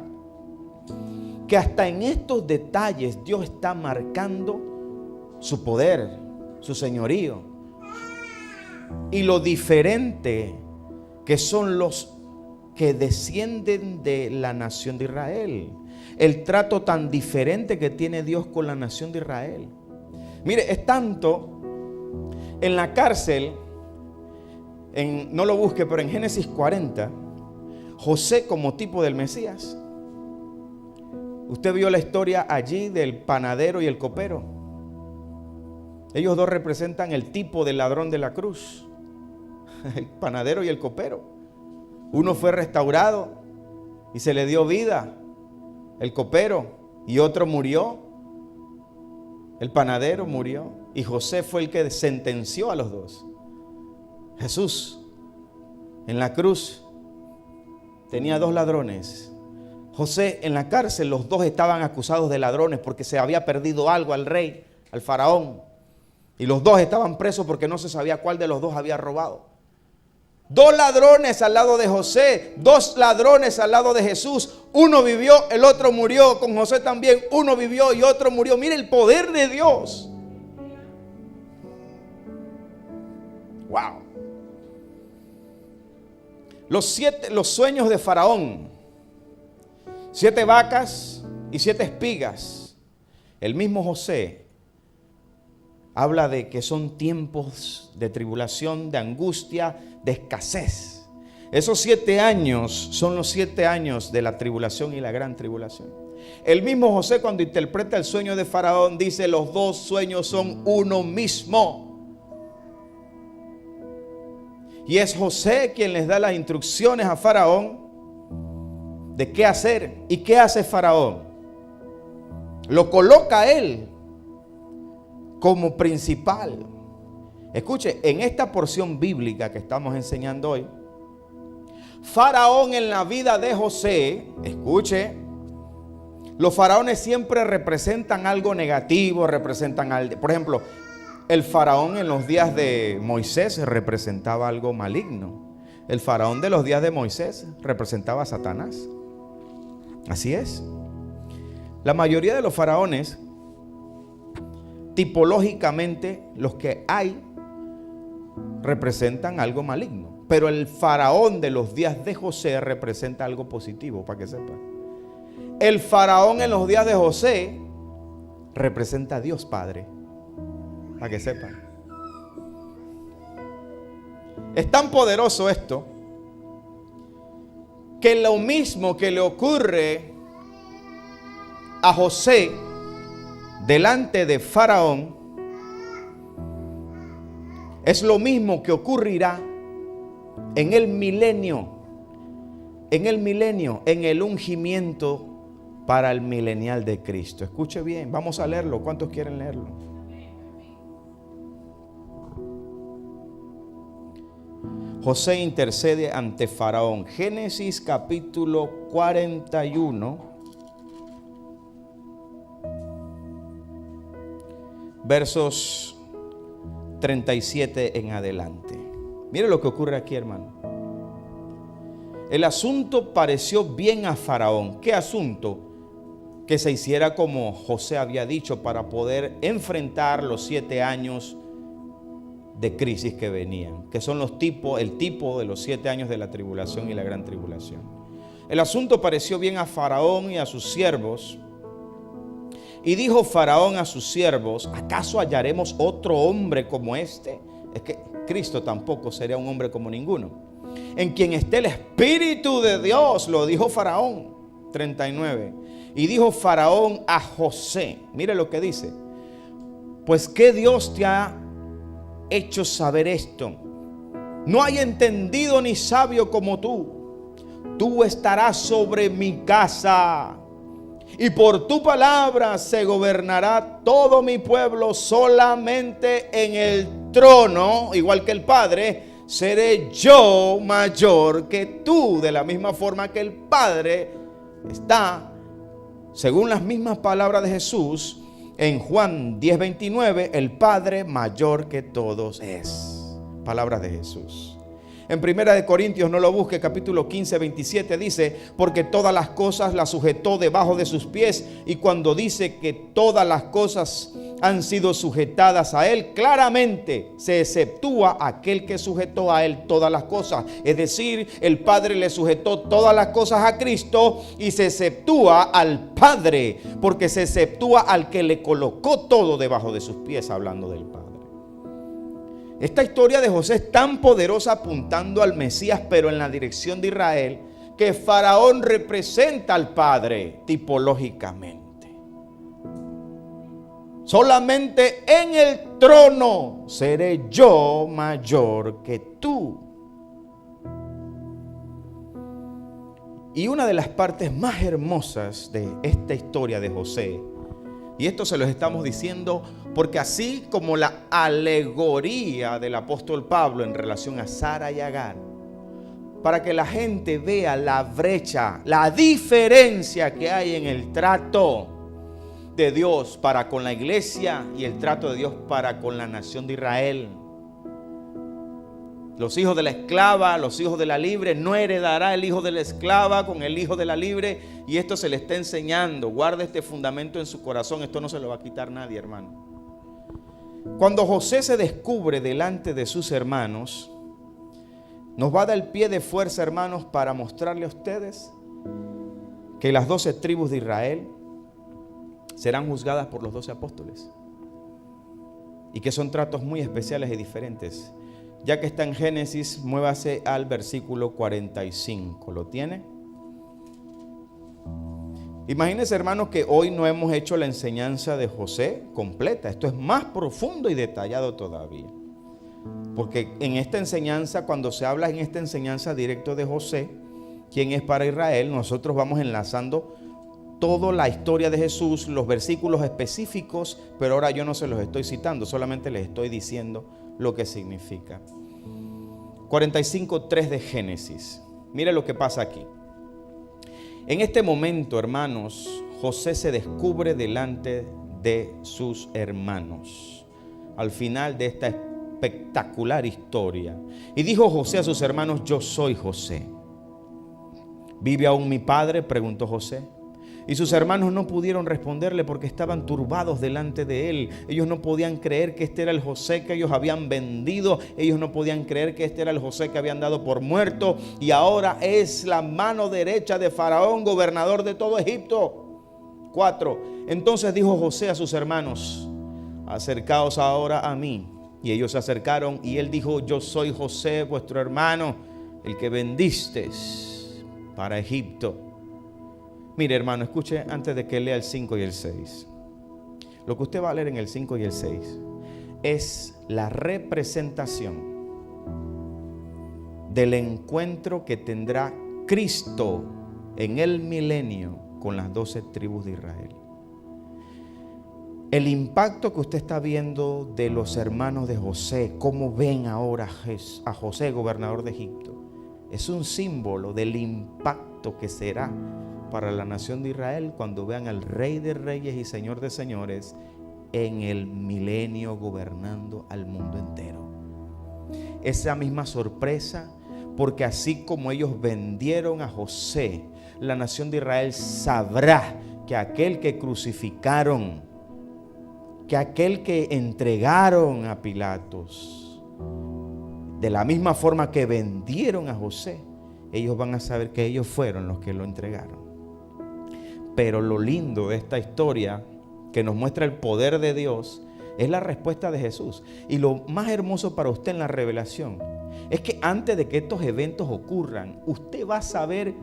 que hasta en estos detalles Dios está marcando su poder, su señorío, y lo diferente que son los que descienden de la nación de Israel. El trato tan diferente que tiene Dios con la nación de Israel. Mire, es tanto. En la cárcel, no lo busque, pero en Génesis 40, José como tipo del Mesías. Usted vio la historia allí del panadero y el copero. Ellos dos representan el tipo del ladrón de la cruz. El panadero y el copero. Uno fue restaurado y se le dio vida, el copero, y otro murió. El panadero murió y José fue el que sentenció a los dos. Jesús en la cruz tenía dos ladrones. José en la cárcel, los dos estaban acusados de ladrones porque se había perdido algo al rey, al faraón. Y los dos estaban presos porque no se sabía cuál de los dos había robado. Dos ladrones al lado de José, dos ladrones al lado de Jesús. Uno vivió, el otro murió. Con José también, uno vivió y otro murió. Mire el poder de Dios. Wow. Los sueños de Faraón: 7 vacas y 7 espigas. El mismo José habla de que son tiempos de tribulación, de angustia, de escasez. Esos 7 años son los 7 años de la tribulación y la gran tribulación. El mismo José, cuando interpreta el sueño de Faraón, dice: los dos sueños son uno mismo. Y es José quien les da las instrucciones a Faraón de qué hacer. ¿Y qué hace Faraón? Lo coloca a él como principal. Escuche, en esta porción bíblica que estamos enseñando hoy, Faraón en la vida de José, escuche, los faraones siempre representan algo negativo, por ejemplo, el faraón en los días de Moisés representaba algo maligno. El faraón de los días de Moisés representaba a Satanás. Así es. La mayoría de los faraones, tipológicamente, los que hay, representan algo maligno. Pero el faraón de los días de José representa algo positivo, para que sepa. El faraón en los días de José representa a Dios Padre, para que sepan. Es tan poderoso esto que lo mismo que le ocurre a José delante de Faraón es lo mismo que ocurrirá en el milenio, en el ungimiento para el milenial de Cristo. Escuche bien, vamos a leerlo. ¿Cuántos quieren leerlo? José intercede ante Faraón. Génesis capítulo 41, versos 37 en adelante. Mire lo que ocurre aquí, hermano. El asunto pareció bien a Faraón. ¿Qué asunto? Que se hiciera como José había dicho para poder enfrentar los 7 años de crisis que venían, que son el tipo de los 7 años de la tribulación y la gran tribulación. El asunto pareció bien a Faraón y a sus siervos. Y dijo Faraón a sus siervos: ¿acaso hallaremos otro hombre como este? Es que Cristo tampoco sería un hombre como ninguno, en quien esté el Espíritu de Dios, lo dijo Faraón. 39. Y dijo Faraón a José, mire lo que dice: pues ¿qué Dios te ha hecho saber esto? No hay entendido ni sabio como tú. Tú estarás sobre mi casa, y por tu palabra se gobernará todo mi pueblo. Solamente en el trono, igual que el Padre, seré yo mayor que tú. De la misma forma que el Padre está, según las mismas palabras de Jesús, en Juan 10:29, el Padre mayor que todos es. Palabras de Jesús. En Primera de Corintios, no lo busque, capítulo 15, 27, dice: porque todas las cosas las sujetó debajo de sus pies. Y cuando dice que todas las cosas han sido sujetadas a él, claramente se exceptúa aquel que sujetó a él todas las cosas. Es decir, el Padre le sujetó todas las cosas a Cristo y se exceptúa al Padre, porque se exceptúa al que le colocó todo debajo de sus pies, hablando del Padre. Esta historia de José es tan poderosa apuntando al Mesías, pero en la dirección de Israel, que Faraón representa al Padre tipológicamente. Solamente en el trono seré yo mayor que tú. Y una de las partes más hermosas de esta historia de José, y esto se los estamos diciendo porque así como la alegoría del apóstol Pablo en relación a Sara y Agar, para que la gente vea la brecha, la diferencia que hay en el trato de Dios para con la iglesia y el trato de Dios para con la nación de Israel. Los hijos de la esclava, los hijos de la libre, no heredará el hijo de la esclava con el hijo de la libre. Y esto se le está enseñando. Guarda este fundamento en su corazón. Esto no se lo va a quitar nadie, hermano. Cuando José se descubre delante de sus hermanos, nos va a dar el pie de fuerza, hermanos, para mostrarle a ustedes que las 12 tribus de Israel serán juzgadas por los 12 apóstoles. Y que son tratos muy especiales y diferentes. Ya que está en Génesis, muévase al versículo 45. ¿Lo tiene? Imagínense, hermanos, que hoy no hemos hecho la enseñanza de José completa. Esto es más profundo y detallado todavía. Porque en esta enseñanza, cuando se habla en esta enseñanza directo de José, quien es para Israel, nosotros vamos enlazando toda la historia de Jesús, los versículos específicos, pero ahora yo no se los estoy citando, solamente les estoy diciendo lo que significa. 45:3 de Génesis. Mire lo que pasa aquí. En este momento, hermanos, José se descubre delante de sus hermanos. Al final de esta espectacular historia. Y dijo José a sus hermanos: yo soy José. ¿Vive aún mi padre?, preguntó José. Y sus hermanos no pudieron responderle porque estaban turbados delante de él. Ellos no podían creer que este era el José que ellos habían vendido. Ellos no podían creer que este era el José que habían dado por muerto. Y ahora es la mano derecha de Faraón, gobernador de todo Egipto. 4. Entonces dijo José a sus hermanos: acercaos ahora a mí. Y ellos se acercaron y él dijo: yo soy José, vuestro hermano, el que vendisteis para Egipto. Mire, hermano, escuche antes de que lea el 5 y el 6. Lo que usted va a leer en el 5 y el 6 es la representación del encuentro que tendrá Cristo en el milenio con las 12 tribus de Israel. El impacto que usted está viendo de los hermanos de José, cómo ven ahora a José, gobernador de Egipto, es un símbolo del impacto que será para la nación de Israel cuando vean al Rey de Reyes y Señor de Señores en el milenio gobernando al mundo entero. Esa misma sorpresa, porque así como ellos vendieron a José, la nación de Israel sabrá que aquel que crucificaron, que aquel que entregaron a Pilatos, de la misma forma que vendieron a José, ellos van a saber que ellos fueron los que lo entregaron. Pero lo lindo de esta historia, que nos muestra el poder de Dios, es la respuesta de Jesús. Y lo más hermoso para usted en la revelación es que antes de que estos eventos ocurran, usted va a saber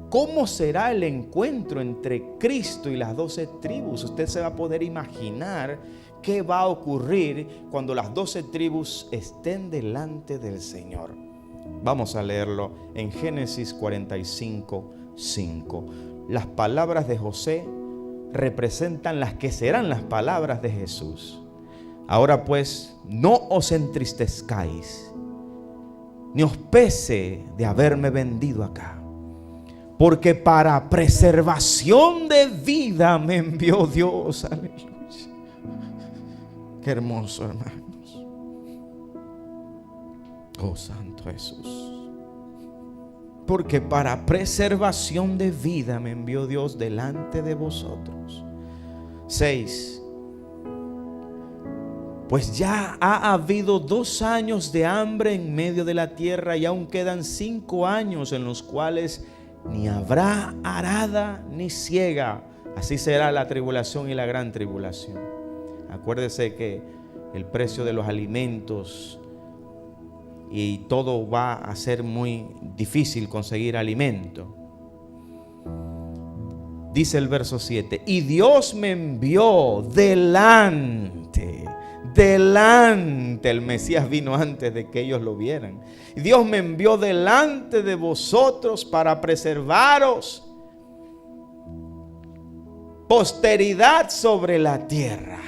cómo será el encuentro entre Cristo y las 12 tribus. Usted se va a poder imaginar qué va a ocurrir cuando las 12 tribus estén delante del Señor. Vamos a leerlo en Génesis 45:5. Las palabras de José representan las que serán las palabras de Jesús. Ahora pues, no os entristezcáis, ni os pese de haberme vendido acá, porque para preservación de vida me envió Dios. Aleluya. Qué hermoso, hermanos. Oh, Santo Jesús. Porque para preservación de vida me envió Dios delante de vosotros. 6. Pues ya ha habido 2 años de hambre en medio de la tierra, y aún quedan 5 años en los cuales ni habrá arada ni siega. Así será la tribulación y la gran tribulación. Acuérdese que el precio de los alimentos y todo va a ser muy difícil conseguir alimento. Dice el verso 7: y Dios me envió delante. El Mesías vino antes de que ellos lo vieran. Y Dios me envió delante de vosotros para preservaros posteridad sobre la tierra,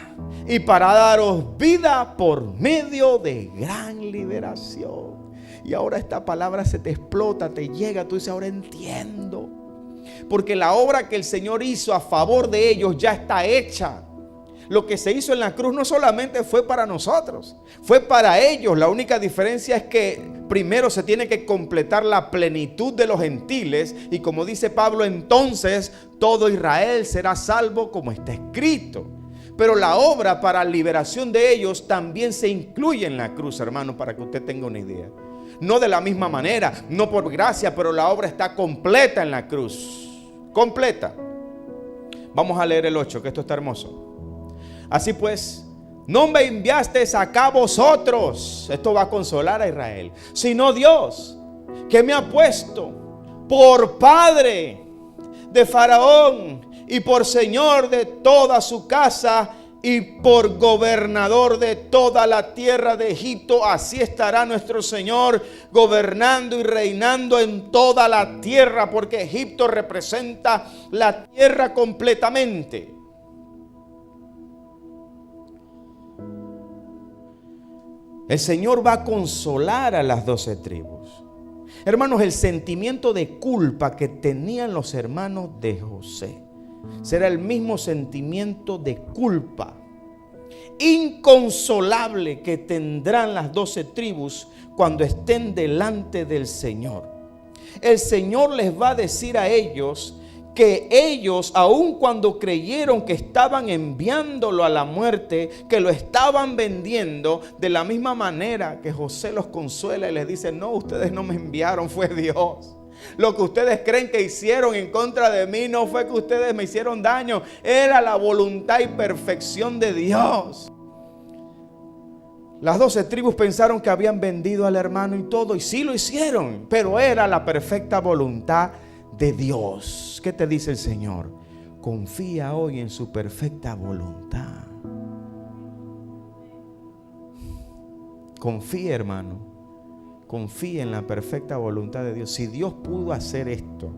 y para daros vida por medio de gran liberación. Y ahora esta palabra se te explota, te llega, tú dices: ahora entiendo. Porque la obra que el Señor hizo a favor de ellos ya está hecha. Lo que se hizo en la cruz no solamente fue para nosotros, fue para ellos. La única diferencia es que primero se tiene que completar la plenitud de los gentiles. Y como dice Pablo, entonces todo Israel será salvo, como está escrito. Pero la obra para la liberación de ellos también se incluye en la cruz, hermano, para que usted tenga una idea. No de la misma manera, no por gracia, pero la obra está completa en la cruz. Completa. Vamos a leer el 8, que esto está hermoso. Así pues, no me enviasteis acá vosotros, esto va a consolar a Israel, sino Dios, que me ha puesto por padre de Faraón y por señor de toda su casa y por gobernador de toda la tierra de Egipto. Así estará nuestro Señor gobernando y reinando en toda la tierra, porque Egipto representa la tierra completamente. El Señor va a consolar a las 12 tribus. Hermanos, el sentimiento de culpa que tenían los hermanos de José será el mismo sentimiento de culpa inconsolable que tendrán las 12 tribus cuando estén delante del Señor. El Señor les va a decir a ellos que ellos, aun cuando creyeron que estaban enviándolo a la muerte, que lo estaban vendiendo, de la misma manera que José los consuela y les dice: no, ustedes no me enviaron, fue Dios. Lo que ustedes creen que hicieron en contra de mí no fue que ustedes me hicieron daño, era la voluntad y perfección de Dios. Las 12 tribus pensaron que habían vendido al hermano y todo, y sí lo hicieron, pero era la perfecta voluntad de Dios. ¿Qué te dice el Señor? Confía hoy en su perfecta voluntad. Confía, hermano. Confía en la perfecta voluntad de Dios. Si Dios pudo hacer esto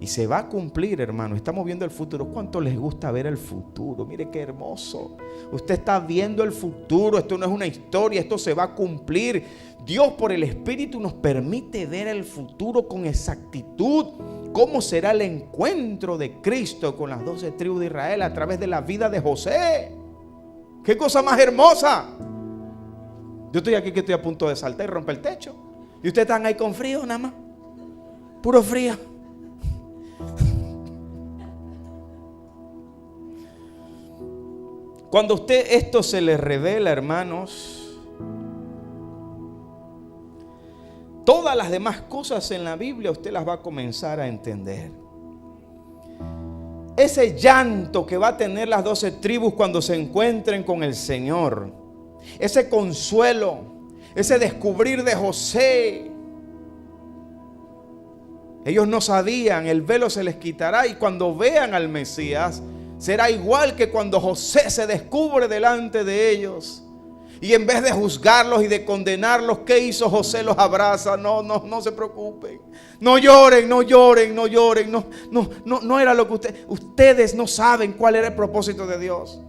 y se va a cumplir, hermano, estamos viendo el futuro. ¿Cuánto les gusta ver el futuro? Mire qué hermoso. Usted está viendo el futuro. Esto no es una historia, esto se va a cumplir. Dios, por el Espíritu, nos permite ver el futuro con exactitud. ¿Cómo será el encuentro de Cristo con las 12 tribus de Israel a través de la vida de José? ¡Qué cosa más hermosa! Yo estoy aquí que estoy a punto de saltar y romper el techo. Y ustedes están ahí con frío nada más. Puro frío. Cuando a usted esto se le revela, hermanos, todas las demás cosas en la Biblia usted las va a comenzar a entender. Ese llanto que va a tener las 12 tribus cuando se encuentren con el Señor, ese consuelo, ese descubrir de José. Ellos no sabían, el velo se les quitará y cuando vean al Mesías será igual que cuando José se descubre delante de ellos. Y en vez de juzgarlos y de condenarlos, ¿qué hizo José? Los abraza. No se preocupen. No lloren. No era lo que ustedes no saben cuál era el propósito de Dios.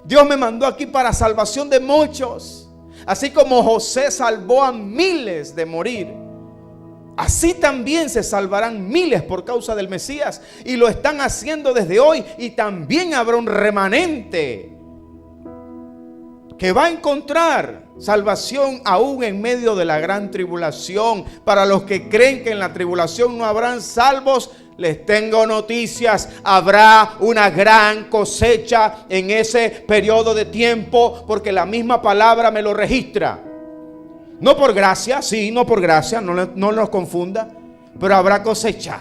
Dios me mandó aquí para salvación de muchos. Así como José salvó a miles de morir, así también se salvarán miles por causa del Mesías. Y lo están haciendo desde hoy. Y también habrá un remanente que va a encontrar salvación aún en medio de la gran tribulación. Para los que creen que en la tribulación no habrán salvos, les tengo noticias. Habrá una gran cosecha en ese periodo de tiempo, porque la misma palabra me lo registra. No por gracia, sí, no por gracia, no nos confunda, pero habrá cosecha.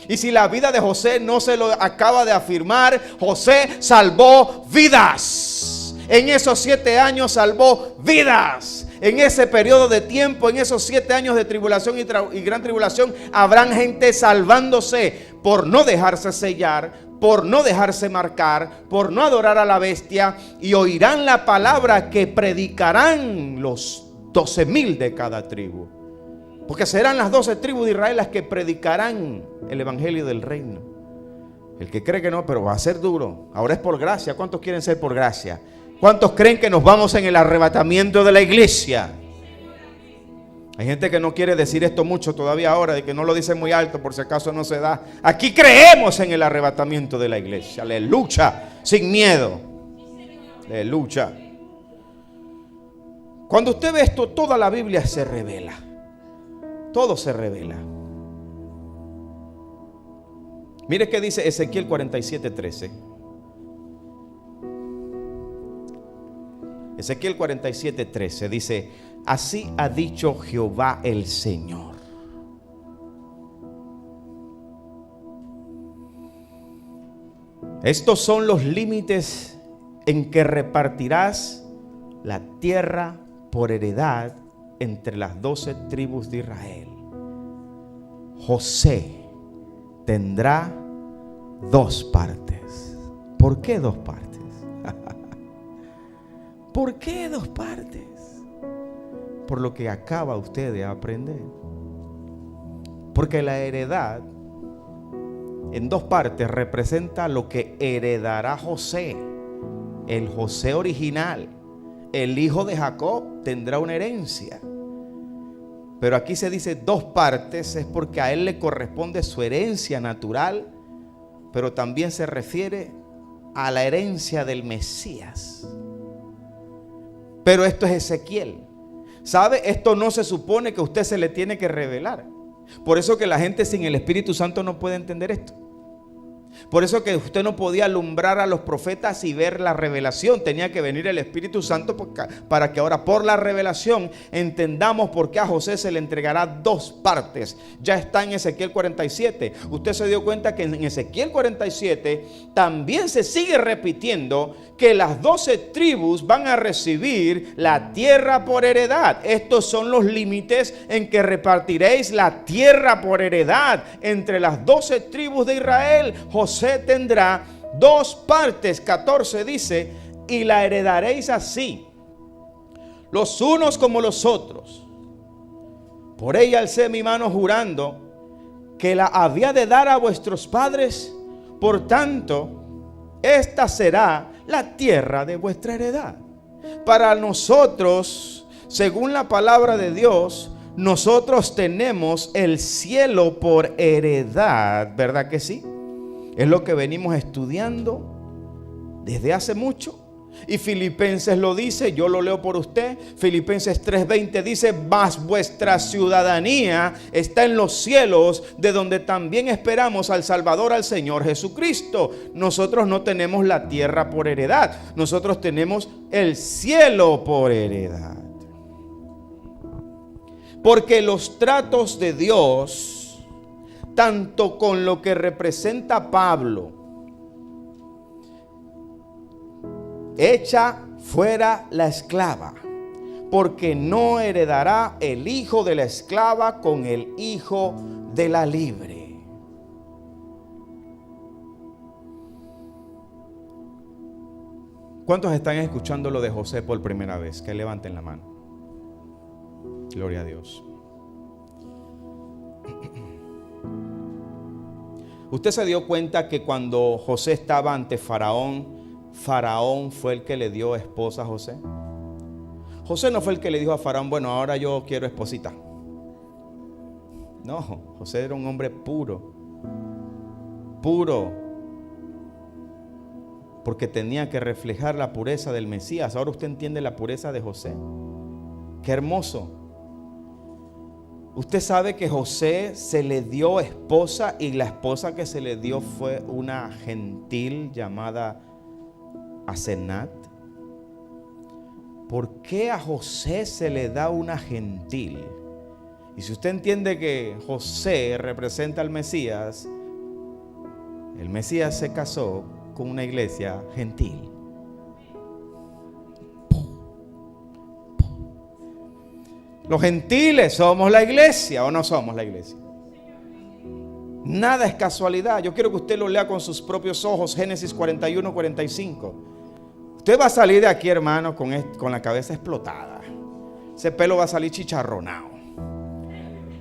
Y si la vida de José no se lo acaba de afirmar, José salvó vidas. En esos 7 años salvó vidas. En ese periodo de tiempo, en esos 7 años de tribulación y gran tribulación, habrán gente salvándose por no dejarse sellar, por no dejarse marcar, por no adorar a la bestia, y oirán la palabra que predicarán los 12,000 de cada tribu. Porque serán las 12 tribus de Israel las que predicarán el evangelio del reino. El que cree que no, pero va a ser duro. Ahora es por gracia. ¿Cuántos quieren ser por gracia? ¿Cuántos creen que nos vamos en el arrebatamiento de la iglesia? Hay gente que no quiere decir esto mucho todavía ahora, de que no lo dice muy alto por si acaso no se da. Aquí creemos en el arrebatamiento de la iglesia. Aleluya, sin miedo. Aleluya. Cuando usted ve esto, toda la Biblia se revela. Todo se revela. Mire qué dice Ezequiel 47:13. Ezequiel 47:13 dice: así ha dicho Jehová el Señor. Estos son los límites en que repartirás la tierra por heredad entre las 12 tribus de Israel. José tendrá 2 partes. ¿Por qué 2 partes? ¿Por qué 2 partes? Por lo que acaba usted de aprender. Porque la heredad en 2 partes representa lo que heredará José, el José original, el hijo de Jacob tendrá una herencia. Pero aquí se dice 2 partes, es porque a él le corresponde su herencia natural, pero también se refiere a la herencia del Mesías. Pero esto es Ezequiel. ¿Sabe? Esto no se supone que a usted se le tiene que revelar. Por eso que la gente sin el Espíritu Santo no puede entender esto. Por eso que usted no podía alumbrar a los profetas y ver la revelación. Tenía que venir el Espíritu Santo para que ahora por la revelación entendamos por qué a José se le entregará 2 partes. Ya está en Ezequiel 47. Usted se dio cuenta que en Ezequiel 47 también se sigue repitiendo que las 12 tribus van a recibir la tierra por heredad. Estos son los límites en que repartiréis la tierra por heredad entre las 12 tribus de Israel. José tendrá 2 partes. 14 dice: y la heredaréis así, los unos como los otros. Por ella alcé mi mano jurando que la había de dar a vuestros padres. Por tanto, esta será la tierra de vuestra heredad. Para nosotros, según la palabra de Dios, nosotros tenemos el cielo por heredad, ¿verdad que sí? Es lo que venimos estudiando desde hace mucho. Y Filipenses lo dice, yo lo leo por usted. Filipenses 3:20 dice: mas vuestra ciudadanía está en los cielos, de donde también esperamos al Salvador, al Señor Jesucristo. Nosotros no tenemos la tierra por heredad, nosotros tenemos el cielo por heredad. Porque los tratos de Dios, tanto con lo que representa Pablo, echa fuera la esclava, porque no heredará el hijo de la esclava con el hijo de la libre. ¿Cuántos están escuchando lo de José por primera vez? Que levanten la mano. Gloria a Dios. Usted se dio cuenta que cuando José estaba ante Faraón, Faraón fue el que le dio esposa a José. José no fue el que le dijo a Faraón: bueno, ahora yo quiero esposita. No, José era un hombre puro, porque tenía que reflejar la pureza del Mesías. Ahora usted entiende la pureza de José. Qué hermoso. Usted sabe que José se le dio esposa, y la esposa que se le dio fue una gentil llamada Asenat. ¿Por qué a José se le da una gentil? Y si usted entiende que José representa al Mesías, el Mesías se casó con una iglesia gentil. Los gentiles somos la iglesia, ¿o no somos la iglesia? Nada es casualidad. Yo quiero que usted lo lea con sus propios ojos. Génesis 41-45. Usted va a salir de aquí, hermano, con la cabeza explotada. Ese pelo va a salir chicharronado.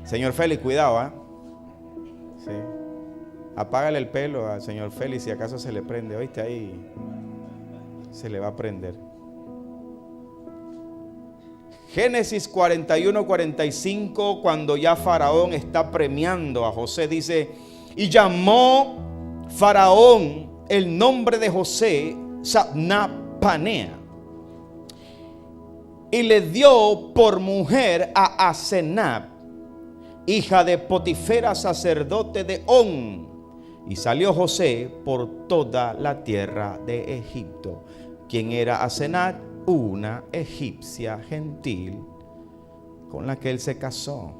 Señor Félix, cuidado, ¿eh? Sí. Apágale el pelo al señor Félix si acaso se le prende. ¿Oíste? Ahí se le va a prender. Génesis 41-45, cuando ya Faraón está premiando a José, dice: y llamó Faraón el nombre de José Satnapanea, y le dio por mujer a Asenat, hija de Potifera, sacerdote de On. Y salió José por toda la tierra de Egipto. ¿Quién era Asenat? Una egipcia gentil con la que él se casó.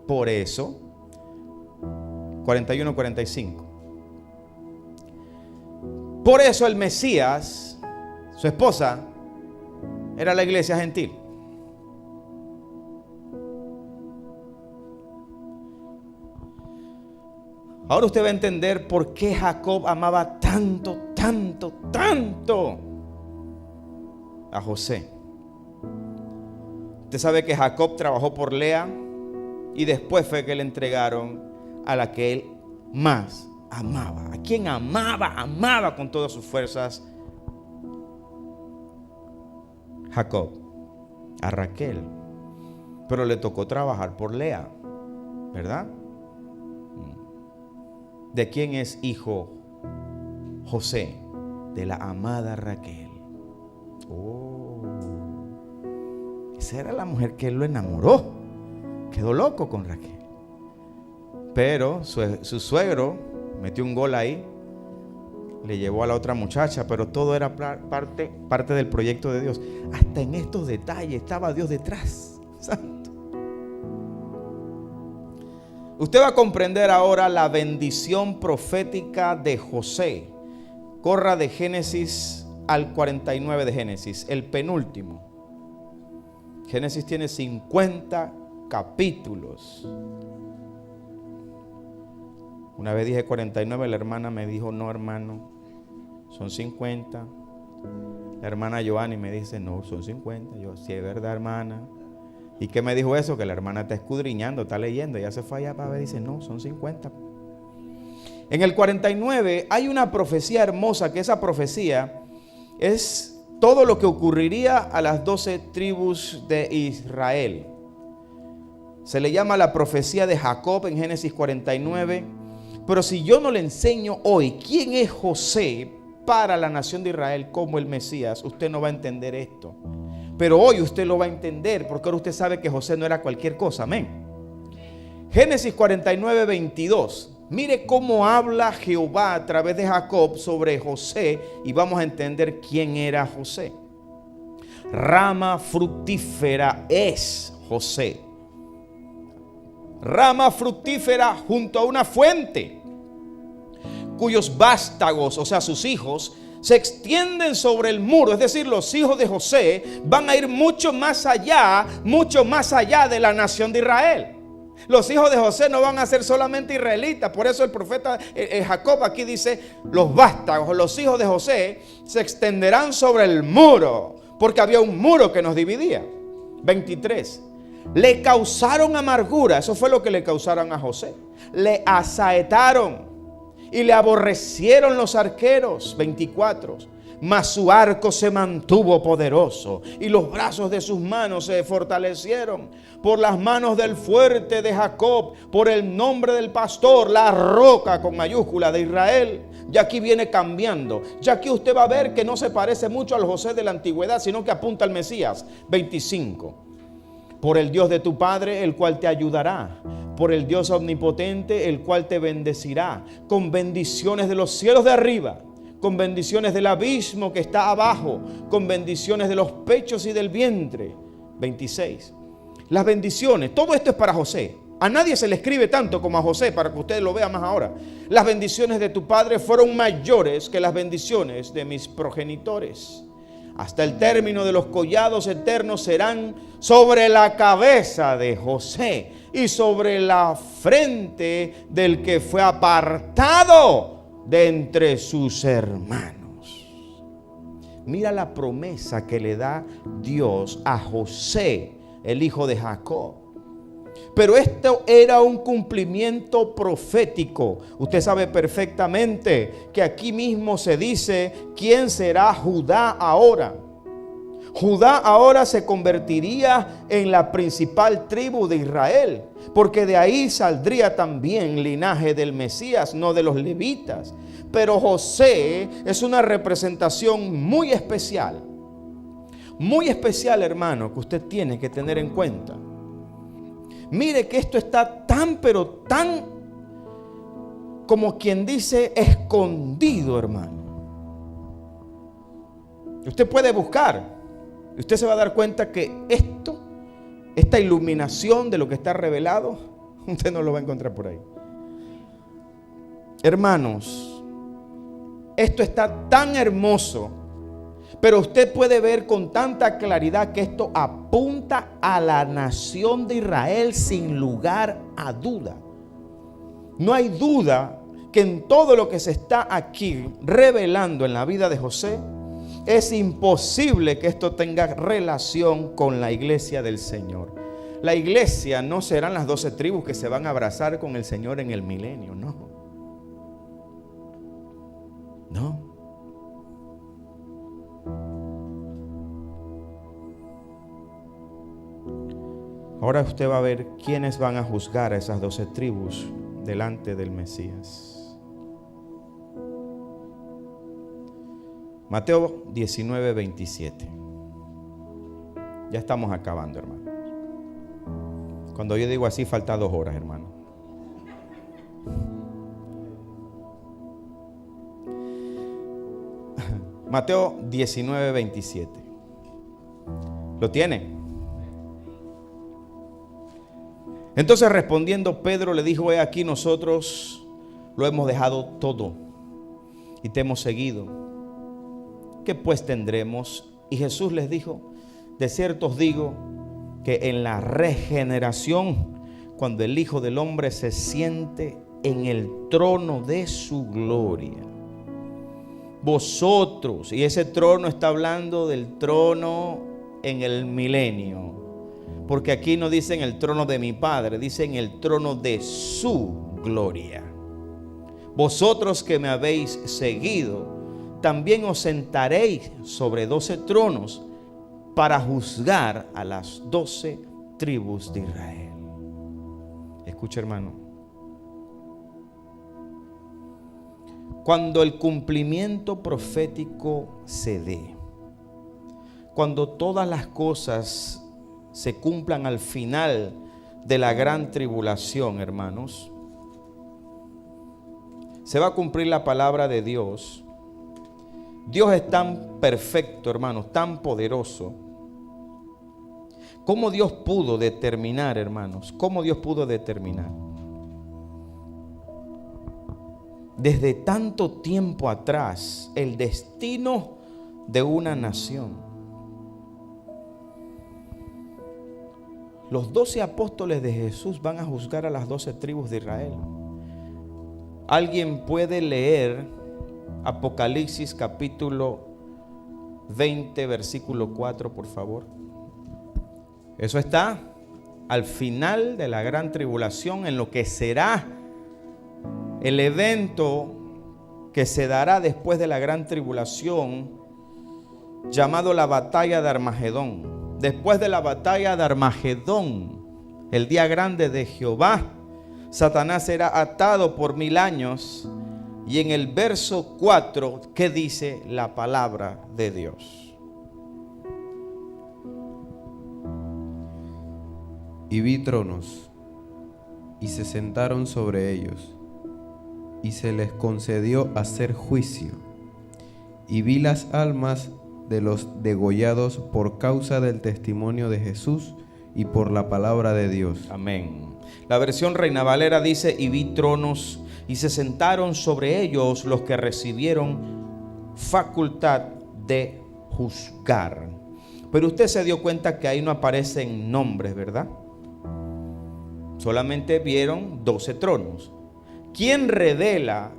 Por eso, 41-45. Por eso el Mesías, su esposa, era la iglesia gentil. Ahora usted va a entender por qué Jacob amaba tanto a José. Usted sabe que Jacob trabajó por Lea, y después fue que le entregaron a la que él más amaba. A quien amaba con todas sus fuerzas. Jacob a Raquel, pero le tocó trabajar por Lea, ¿verdad? ¿De quién es hijo José? De la amada Raquel. Oh, esa era la mujer que él lo enamoró. Quedó loco con Raquel. Pero su suegro metió un gol ahí, le llevó a la otra muchacha, pero todo era parte del proyecto de Dios. Hasta en estos detalles estaba Dios detrás. Santo. Usted va a comprender ahora la bendición profética de José. Corra de Génesis al 49 de Génesis, el penúltimo. Génesis tiene 50 capítulos. Una vez dije 49, la hermana me dijo, no hermano, son 50. La hermana Joanny me dice, no, son 50. Yo, sí es verdad hermana. ¿Y qué me dijo eso? Que la hermana está escudriñando, está leyendo, ya se fue allá para ver, dice, no, son 50. En el 49 hay una profecía hermosa, que esa profecía es todo lo que ocurriría a las 12 tribus de Israel. Se le llama la profecía de Jacob en Génesis 49. Pero si yo no le enseño hoy quién es José para la nación de Israel como el Mesías, usted no va a entender esto. Pero hoy usted lo va a entender, porque ahora usted sabe que José no era cualquier cosa. Amén. Génesis 49, 22. Mire cómo habla Jehová a través de Jacob sobre José, y vamos a entender quién era José. Rama fructífera es José. Rama fructífera junto a una fuente, cuyos vástagos, o sea sus hijos, se extienden sobre el muro. Es decir, los hijos de José van a ir mucho más allá de la nación de Israel. Los hijos de José no van a ser solamente israelitas. Por eso el profeta Jacob aquí dice, los vástagos, los hijos de José se extenderán sobre el muro, porque había un muro que nos dividía. 23. Le causaron amargura, eso fue lo que le causaron a José. Le asaetaron y le aborrecieron los arqueros. 24. Mas su arco se mantuvo poderoso y los brazos de sus manos se fortalecieron por las manos del fuerte de Jacob, por el nombre del pastor, la roca con mayúscula de Israel. Y aquí viene cambiando. Ya aquí usted va a ver que no se parece mucho al José de la antigüedad, sino que apunta al Mesías. 25. Por el Dios de tu Padre, el cual te ayudará. Por el Dios omnipotente, el cual te bendecirá. Con bendiciones de los cielos de arriba, con bendiciones del abismo que está abajo, con bendiciones de los pechos y del vientre. 26. Las bendiciones, todo esto es para José. A nadie se le escribe tanto como a José, para que usted lo vea más ahora. Las bendiciones de tu padre fueron mayores que las bendiciones de mis progenitores. Hasta el término de los collados eternos serán sobre la cabeza de José y sobre la frente del que fue apartado de entre sus hermanos. Mira la promesa que le da Dios a José, el hijo de Jacob. Pero esto era un cumplimiento profético. Usted sabe perfectamente que aquí mismo se dice quién será Judá ahora. Judá ahora se convertiría en la principal tribu de Israel, porque de ahí saldría también linaje del Mesías, no de los levitas. Pero José es una representación muy especial, hermano, que usted tiene que tener en cuenta. Mire que esto está tan, pero tan, como quien dice, escondido, hermano. Usted puede buscar, y usted se va a dar cuenta que esta iluminación de lo que está revelado, usted no lo va a encontrar por ahí. Hermanos, esto está tan hermoso, pero usted puede ver con tanta claridad que esto apunta a la nación de Israel sin lugar a duda. No hay duda que en todo lo que se está aquí revelando en la vida de José, es imposible que esto tenga relación con la iglesia del Señor. La iglesia no serán las 12 tribus que se van a abrazar con el Señor en el milenio, no. No. Ahora usted va a ver quiénes van a juzgar a esas 12 tribus delante del Mesías. Mateo 19, 27. Ya estamos acabando, hermano. Cuando yo digo así, falta 2 horas, hermano. Mateo 19, 27. ¿Lo tiene? Entonces respondiendo Pedro le dijo: he aquí, nosotros lo hemos dejado todo y te hemos seguido. ¿Qué pues tendremos? Y Jesús les dijo: de cierto os digo que en la regeneración, cuando el Hijo del Hombre se siente en el trono de su gloria, vosotros, y ese trono está hablando del trono en el milenio, porque aquí no dicen el trono de mi Padre, dicen el trono de su gloria. Vosotros que me habéis seguido, también os sentaréis sobre 12 tronos para juzgar a las 12 tribus de Israel. Escucha, hermano. Cuando el cumplimiento profético se dé, cuando todas las cosas se cumplan al final de la gran tribulación, hermanos, se va a cumplir la palabra de Dios. Dios es tan perfecto, hermanos, tan poderoso. ¿Cómo Dios pudo determinar, hermanos? ¿Cómo Dios pudo determinar? Desde tanto tiempo atrás, el destino de una nación. Los 12 apóstoles de Jesús van a juzgar a las 12 tribus de Israel. ¿Alguien puede leer Apocalipsis capítulo 20, versículo 4, por favor? Eso está al final de la gran tribulación, en lo que será el evento que se dará después de la gran tribulación, llamado la batalla de Armagedón. Después de la batalla de Armagedón, el día grande de Jehová, Satanás será atado por 1000 años. Y en el verso 4, ¿qué dice la palabra de Dios? Y vi tronos, y se sentaron sobre ellos, y se les concedió hacer juicio. Y vi las almas de los degollados por causa del testimonio de Jesús y por la palabra de Dios. Amén. La versión Reina Valera dice: y vi tronos, y se sentaron sobre ellos los que recibieron facultad de juzgar. Pero usted se dio cuenta que ahí no aparecen nombres, ¿verdad? Solamente vieron 12 tronos. ¿Quién revela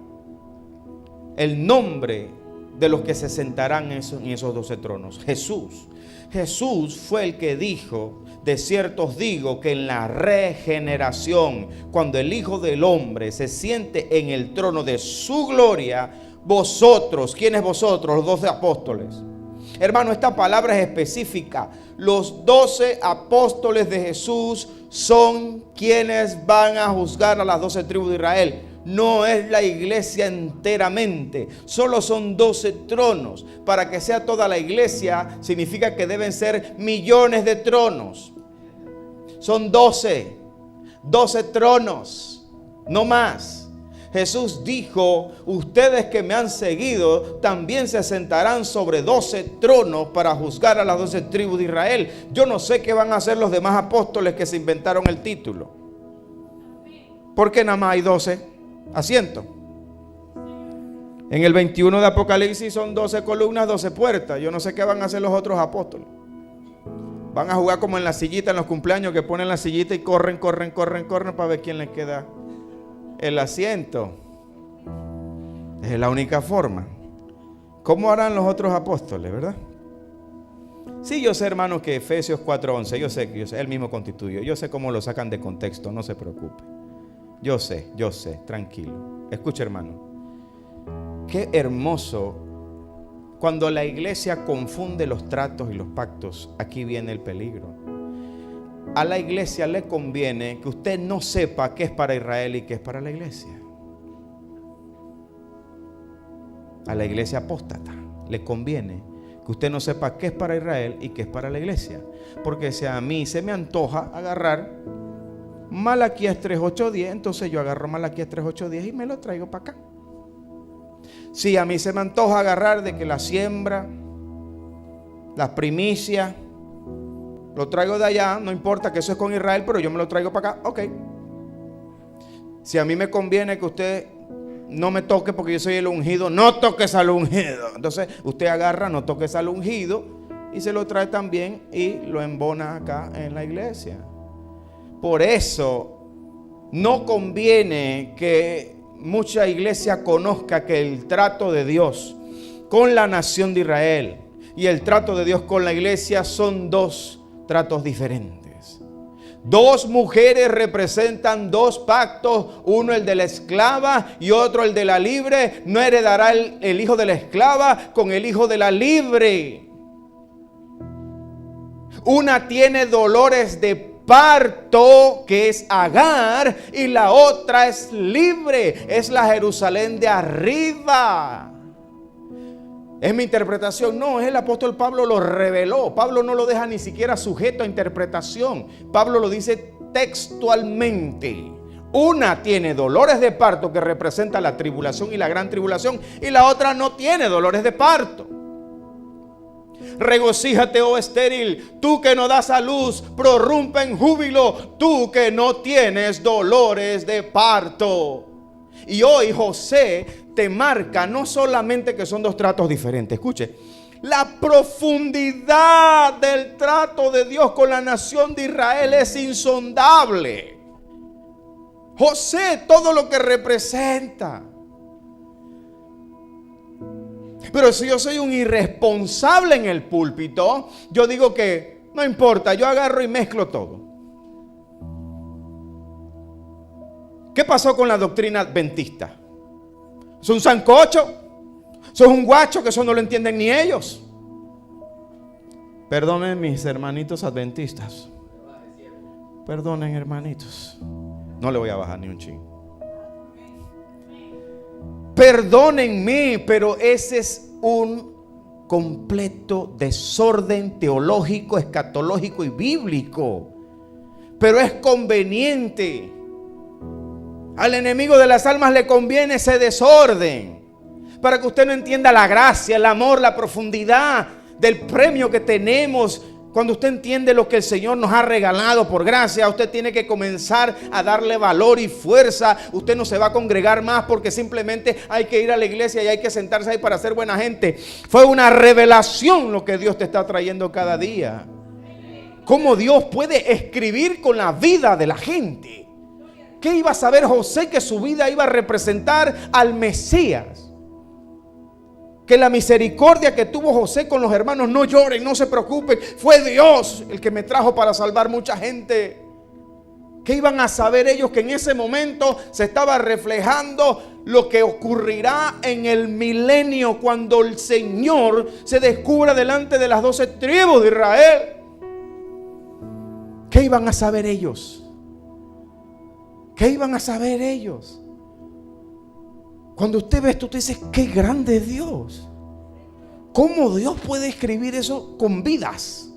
el nombre de los que se sentarán en esos 12 tronos? Jesús. Jesús fue el que dijo: de cierto os digo que en la regeneración, cuando el Hijo del Hombre se siente en el trono de su gloria, vosotros, ¿quiénes vosotros? Los 12 apóstoles. Hermano, esta palabra es específica. Los 12 apóstoles de Jesús son quienes van a juzgar a las 12 tribus de Israel. No es la iglesia enteramente, solo son 12 tronos. Para que sea toda la iglesia, significa que deben ser millones de tronos. Son 12 tronos, no más. Jesús dijo: ustedes que me han seguido también se sentarán sobre 12 tronos para juzgar a las 12 tribus de Israel. Yo no sé qué van a hacer los demás apóstoles que se inventaron el título. ¿Por qué nada más hay 12 asientos? En el 21 de Apocalipsis son 12 columnas, 12 puertas. Yo no sé qué van a hacer los otros apóstoles. Van a jugar como en la sillita en los cumpleaños, que ponen la sillita y corren para ver quién les queda el asiento. Es la única forma. ¿Cómo harán los otros apóstoles, verdad? Sí, yo sé, hermanos, que Efesios 4:11, yo sé, él mismo constituyó. Yo sé cómo lo sacan de contexto, no se preocupe. Yo sé, tranquilo. Escucha, hermano. Qué hermoso cuando la iglesia confunde los tratos y los pactos. Aquí viene el peligro. a la iglesia le conviene que usted no sepa qué es para Israel y qué es para la iglesia. A la iglesia apóstata le conviene que usted no sepa qué es para Israel y qué es para la iglesia. Porque si a mí se me antoja agarrar Malaquías 3:8-10, entonces yo agarro Malaquías 3:8-10 y me lo traigo para acá. Si a mí se me antoja agarrar de que la siembra, las primicias, lo traigo de allá, no importa que eso es con Israel, pero yo me lo traigo para acá, ok. Si a mí me conviene que usted no me toque porque yo soy el ungido, no toques al ungido. Entonces usted agarra, no toques al ungido y se lo trae también y lo embona acá en la iglesia. Por eso no conviene que mucha iglesia conozca que el trato de Dios con la nación de Israel y el trato de Dios con la iglesia son dos tratos diferentes. Dos mujeres representan dos pactos, uno el de la esclava y otro el de la libre. No heredará el hijo de la esclava con el hijo de la libre. Una tiene dolores de parto, que es Agar, y la otra es libre, es la Jerusalén de arriba. Es mi interpretación, no, es el apóstol Pablo lo reveló. Pablo no lo deja ni siquiera sujeto a interpretación. Pablo lo dice textualmente. Una tiene dolores de parto, que representa la tribulación y la gran tribulación, y la otra no tiene dolores de parto. Regocíjate, oh estéril, tú que no das a luz, prorrumpe en júbilo, tú que no tienes dolores de parto. Y hoy José te marca no solamente que son dos tratos diferentes, escuche, la profundidad del trato de Dios con la nación de Israel es insondable. José, todo lo que representa. Pero si yo soy un irresponsable en el púlpito, yo digo que no importa, yo agarro y mezclo todo. ¿Qué pasó con la doctrina adventista? ¿Es un sancocho? ¿Es un guacho que eso no lo entienden ni ellos? Perdonen mis hermanitos adventistas. Perdonen, hermanitos. No le voy a bajar ni un chin. Perdónenme, pero ese es un completo desorden teológico, escatológico y bíblico. Pero es conveniente. Al enemigo de las almas le conviene ese desorden, para que usted no entienda la gracia, el amor, la profundidad del premio que tenemos. Cuando usted entiende lo que el Señor nos ha regalado por gracia, usted tiene que comenzar a darle valor y fuerza. Usted no se va a congregar más porque simplemente hay que ir a la iglesia y hay que sentarse ahí para ser buena gente. Fue una revelación lo que Dios te está trayendo cada día. Cómo Dios puede escribir con la vida de la gente. ¿Qué iba a saber José que su vida iba a representar al Mesías? Que la misericordia que tuvo José con los hermanos, no lloren, no se preocupen, fue Dios el que me trajo para salvar mucha gente. ¿Qué iban a saber ellos que en ese momento se estaba reflejando lo que ocurrirá en el milenio cuando el Señor se descubra delante de las 12 tribus de Israel? ¿Qué iban a saber ellos? ¿Qué iban a saber ellos? Cuando usted ve esto, usted dice, qué grande es Dios. ¿Cómo Dios puede escribir eso con vidas?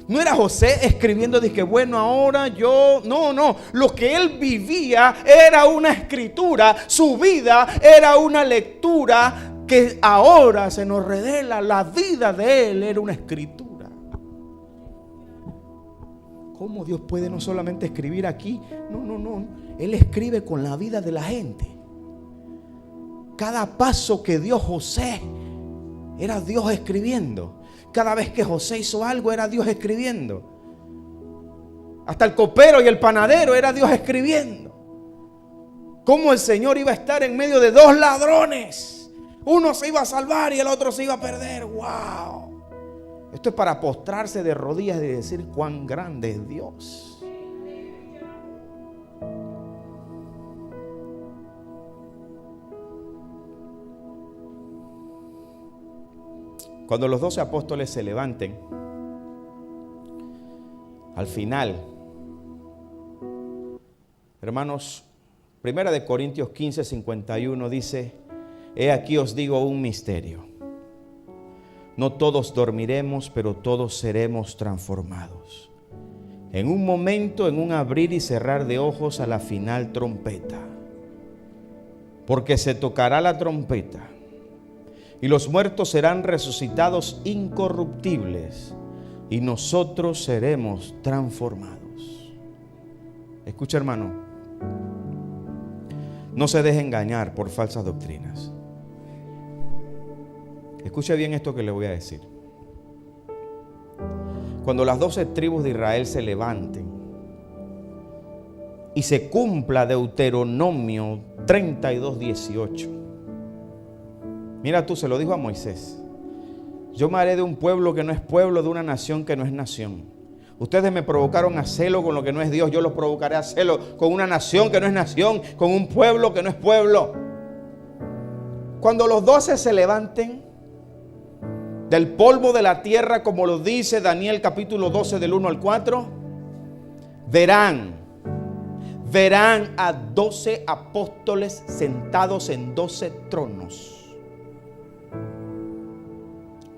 No era José escribiendo de que bueno, ahora yo... No. Lo que él vivía era una escritura. Su vida era una lectura que ahora se nos revela. La vida de él era una escritura. ¿Cómo Dios puede no solamente escribir aquí? No. Él escribe con la vida de la gente. Cada paso que dio José era Dios escribiendo. Cada vez que José hizo algo era Dios escribiendo. Hasta el copero y el panadero era Dios escribiendo. Cómo el Señor iba a estar en medio de dos ladrones. Uno se iba a salvar y el otro se iba a perder. ¡Wow! Esto es para postrarse de rodillas y decir cuán grande es Dios. Cuando los 12 apóstoles se levanten al final. Hermanos, 1 Corintios 15:51 dice: he aquí os digo un misterio. No todos dormiremos, pero todos seremos transformados. En un momento, en un abrir y cerrar de ojos, a la final trompeta. Porque se tocará la trompeta, y los muertos serán resucitados incorruptibles, y nosotros seremos transformados. Escucha, hermano, no se deje engañar por falsas doctrinas. Escuche bien esto que le voy a decir. Cuando las 12 tribus de Israel se levanten y se cumpla Deuteronomio 32:18. Mira tú, se lo dijo a Moisés: yo me haré de un pueblo que no es pueblo, de una nación que no es nación. Ustedes me provocaron a celo con lo que no es Dios, yo los provocaré a celo con una nación que no es nación, con un pueblo que no es pueblo. Cuando los 12 se levanten del polvo de la tierra, como lo dice Daniel capítulo 12 del 1 al 4, verán a 12 apóstoles sentados en 12 tronos.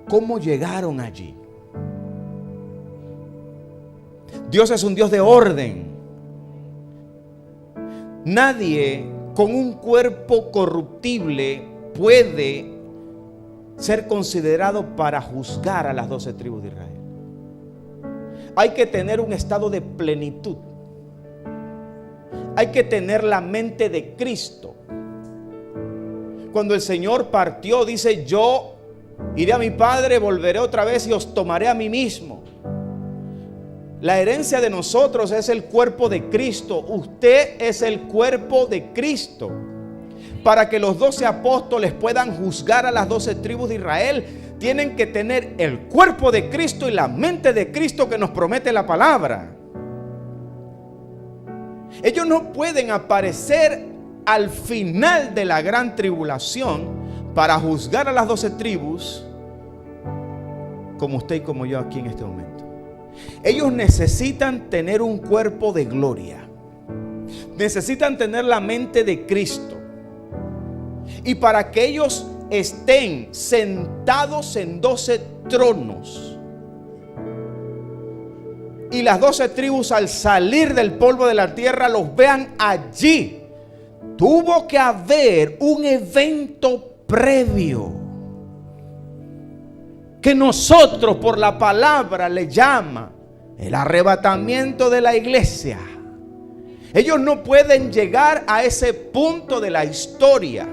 ¿Cómo llegaron allí? Dios es un Dios de orden. Nadie con un cuerpo corruptible puede ser considerado para juzgar a las 12 tribus de Israel. Hay que tener un estado de plenitud. Hay que tener la mente de Cristo. Cuando el Señor partió, dice: yo iré a mi Padre, volveré otra vez y os tomaré a mí mismo. La herencia de nosotros es el cuerpo de Cristo. Usted es el cuerpo de Cristo. Para que los 12 apóstoles puedan juzgar a las 12 tribus de Israel, tienen que tener el cuerpo de Cristo y la mente de Cristo que nos promete la palabra. Ellos no pueden aparecer al final de la gran tribulación para juzgar a las 12 tribus como usted y como yo aquí en este momento. Ellos necesitan tener un cuerpo de gloria. Necesitan tener la mente de Cristo. Y para que ellos estén sentados en 12 tronos y las 12 tribus al salir del polvo de la tierra los vean allí, tuvo que haber un evento previo que nosotros por la palabra le llama el arrebatamiento de la iglesia. Ellos no pueden llegar a ese punto de la historia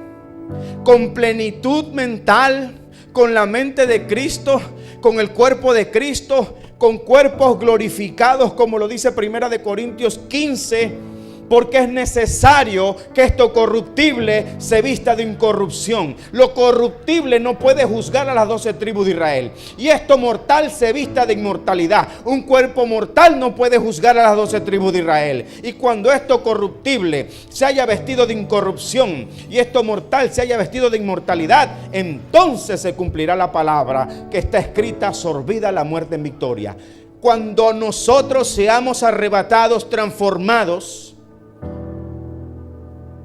con plenitud mental, con la mente de Cristo, con el cuerpo de Cristo, con cuerpos glorificados, como lo dice 1 Corintios 15, porque es necesario que esto corruptible se vista de incorrupción. Lo corruptible no puede juzgar a las 12 tribus de Israel, y esto mortal se vista de inmortalidad. Un cuerpo mortal no puede juzgar a las 12 tribus de Israel. Y cuando esto corruptible se haya vestido de incorrupción y esto mortal se haya vestido de inmortalidad, entonces se cumplirá la palabra que está escrita: sorbida la muerte en victoria. Cuando nosotros seamos arrebatados, transformados,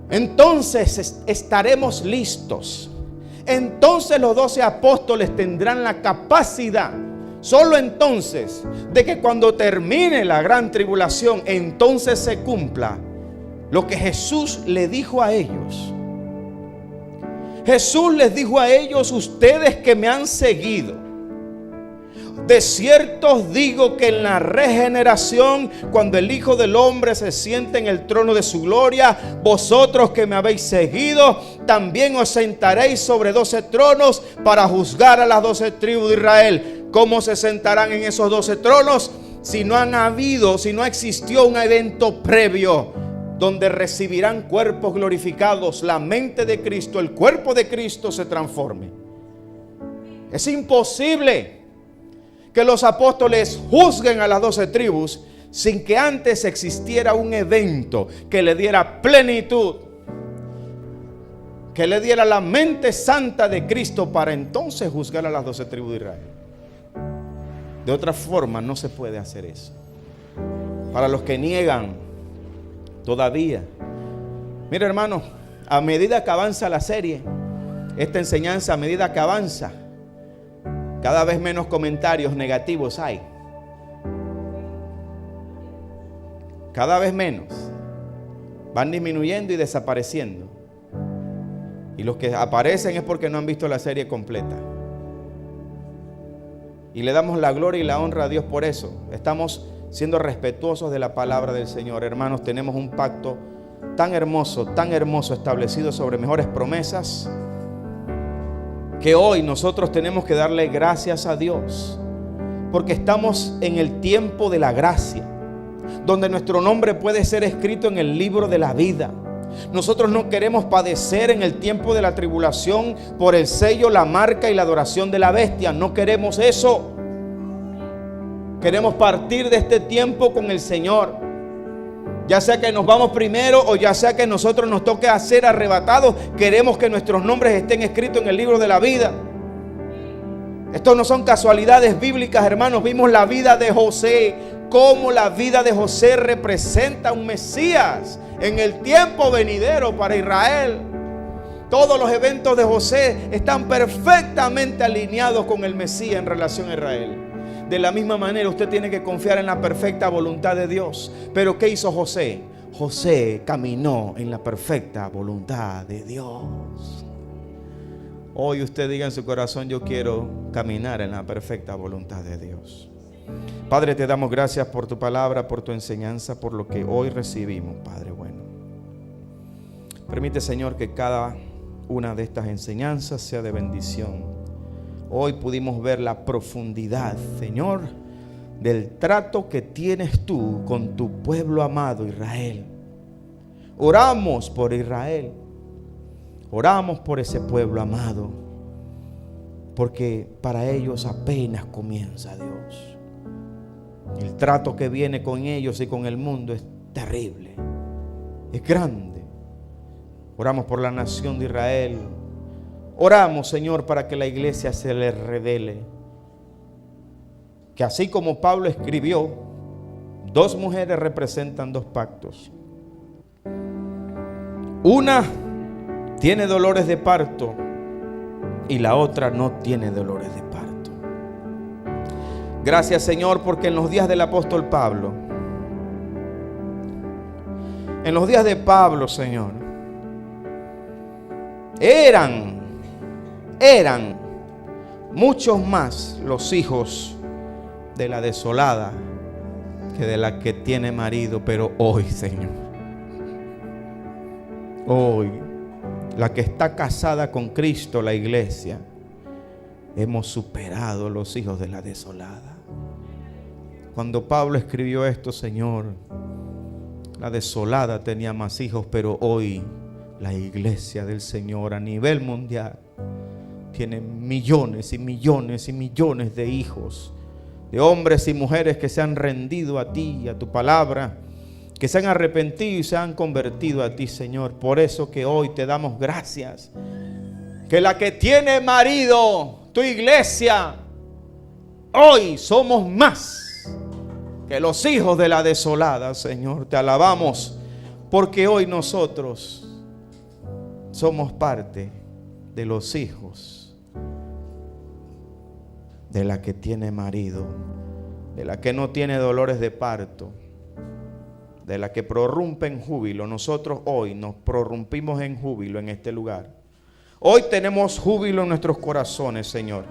entonces estaremos listos. Entonces los 12 apóstoles tendrán la capacidad, solo entonces, de que cuando termine la gran tribulación, entonces se cumpla lo que Jesús le dijo a ellos. Jesús les dijo a ellos: ustedes que me han seguido, de cierto os digo que en la regeneración, cuando el Hijo del Hombre se siente en el trono de su gloria, vosotros que me habéis seguido, también os sentaréis sobre 12 tronos para juzgar a las 12 tribus de Israel. ¿Cómo se sentarán en esos 12 tronos? Si no existió un evento previo donde recibirán cuerpos glorificados, la mente de Cristo, el cuerpo de Cristo se transforme. Es imposible que los apóstoles juzguen a las 12 tribus sin que antes existiera un evento que le diera plenitud, que le diera la mente santa de Cristo para entonces juzgar a las 12 tribus de Israel. De otra forma no se puede hacer eso. para los que niegan todavía. Mira, hermano, a medida que avanza la serie, esta enseñanza, a medida que avanza, cada vez menos comentarios negativos hay. Cada vez menos. Van disminuyendo y desapareciendo. Y los que aparecen es porque no han visto la serie completa. Y le damos la gloria y la honra a Dios por eso. Estamos siendo respetuosos de la palabra del Señor. Hermanos, tenemos un pacto tan hermoso establecido sobre mejores promesas, que hoy nosotros tenemos que darle gracias a Dios, porque estamos en el tiempo de la gracia, donde nuestro nombre puede ser escrito en el libro de la vida. Nosotros no queremos padecer en el tiempo de la tribulación por el sello, la marca y la adoración de la bestia. No queremos eso. Queremos partir de este tiempo con el Señor. Ya sea que nos vamos primero o ya sea que nosotros nos toque ser arrebatados, queremos que nuestros nombres estén escritos en el libro de la vida. Estos no son casualidades bíblicas, hermanos. Vimos la vida de José, cómo la vida de José representa un Mesías en el tiempo venidero para Israel. Todos los eventos de José están perfectamente alineados con el Mesías en relación a Israel. De la misma manera, usted tiene que confiar en la perfecta voluntad de Dios. Pero ¿qué hizo José? José caminó en la perfecta voluntad de Dios. Hoy usted diga en su corazón: yo quiero caminar en la perfecta voluntad de Dios. Padre, te damos gracias por tu palabra, por tu enseñanza, por lo que hoy recibimos, Padre bueno. Permite, Señor, que cada una de estas enseñanzas sea de bendición. Hoy pudimos ver la profundidad, Señor, del trato que tienes tú con tu pueblo amado Israel. Oramos por Israel. Oramos por ese pueblo amado, porque para ellos apenas comienza, Dios. El trato que viene con ellos y con el mundo es terrible, es grande. Oramos por la nación de Israel. Oramos, Señor, para que la iglesia se les revele que así como Pablo escribió, dos mujeres representan dos pactos. Una tiene dolores de parto y la otra no tiene dolores de parto. Gracias, Señor, porque en los días del apóstol Pablo, en los días de Pablo, Señor, eran muchos más los hijos de la desolada que de la que tiene marido. Pero hoy, Señor, hoy, la que está casada con Cristo, la iglesia, hemos superado los hijos de la desolada. Cuando Pablo escribió esto, Señor, la desolada tenía más hijos, pero hoy la iglesia del Señor a nivel mundial tiene millones y millones y millones de hijos, de hombres y mujeres que se han rendido a ti y a tu palabra, que se han arrepentido y se han convertido a ti, Señor. Por eso que hoy te damos gracias, que la que tiene marido, tu iglesia, hoy somos más que los hijos de la desolada, Señor. Te alabamos porque hoy nosotros somos parte de los hijos de la que tiene marido, de la que no tiene dolores de parto, de la que prorrumpe en júbilo. Nosotros hoy nos prorrumpimos en júbilo en este lugar. Hoy tenemos júbilo en nuestros corazones, Señor,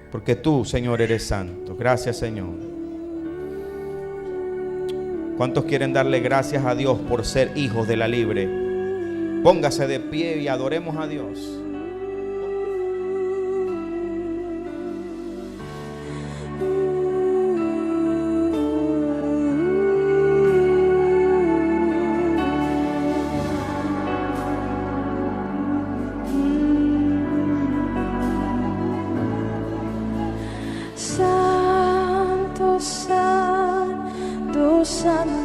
porque tú, Señor, eres santo. Gracias, Señor. ¿Cuántos quieren darle gracias a Dios por ser hijos de la libre? Póngase de pie y adoremos a Dios. Santo, Santo, Santo.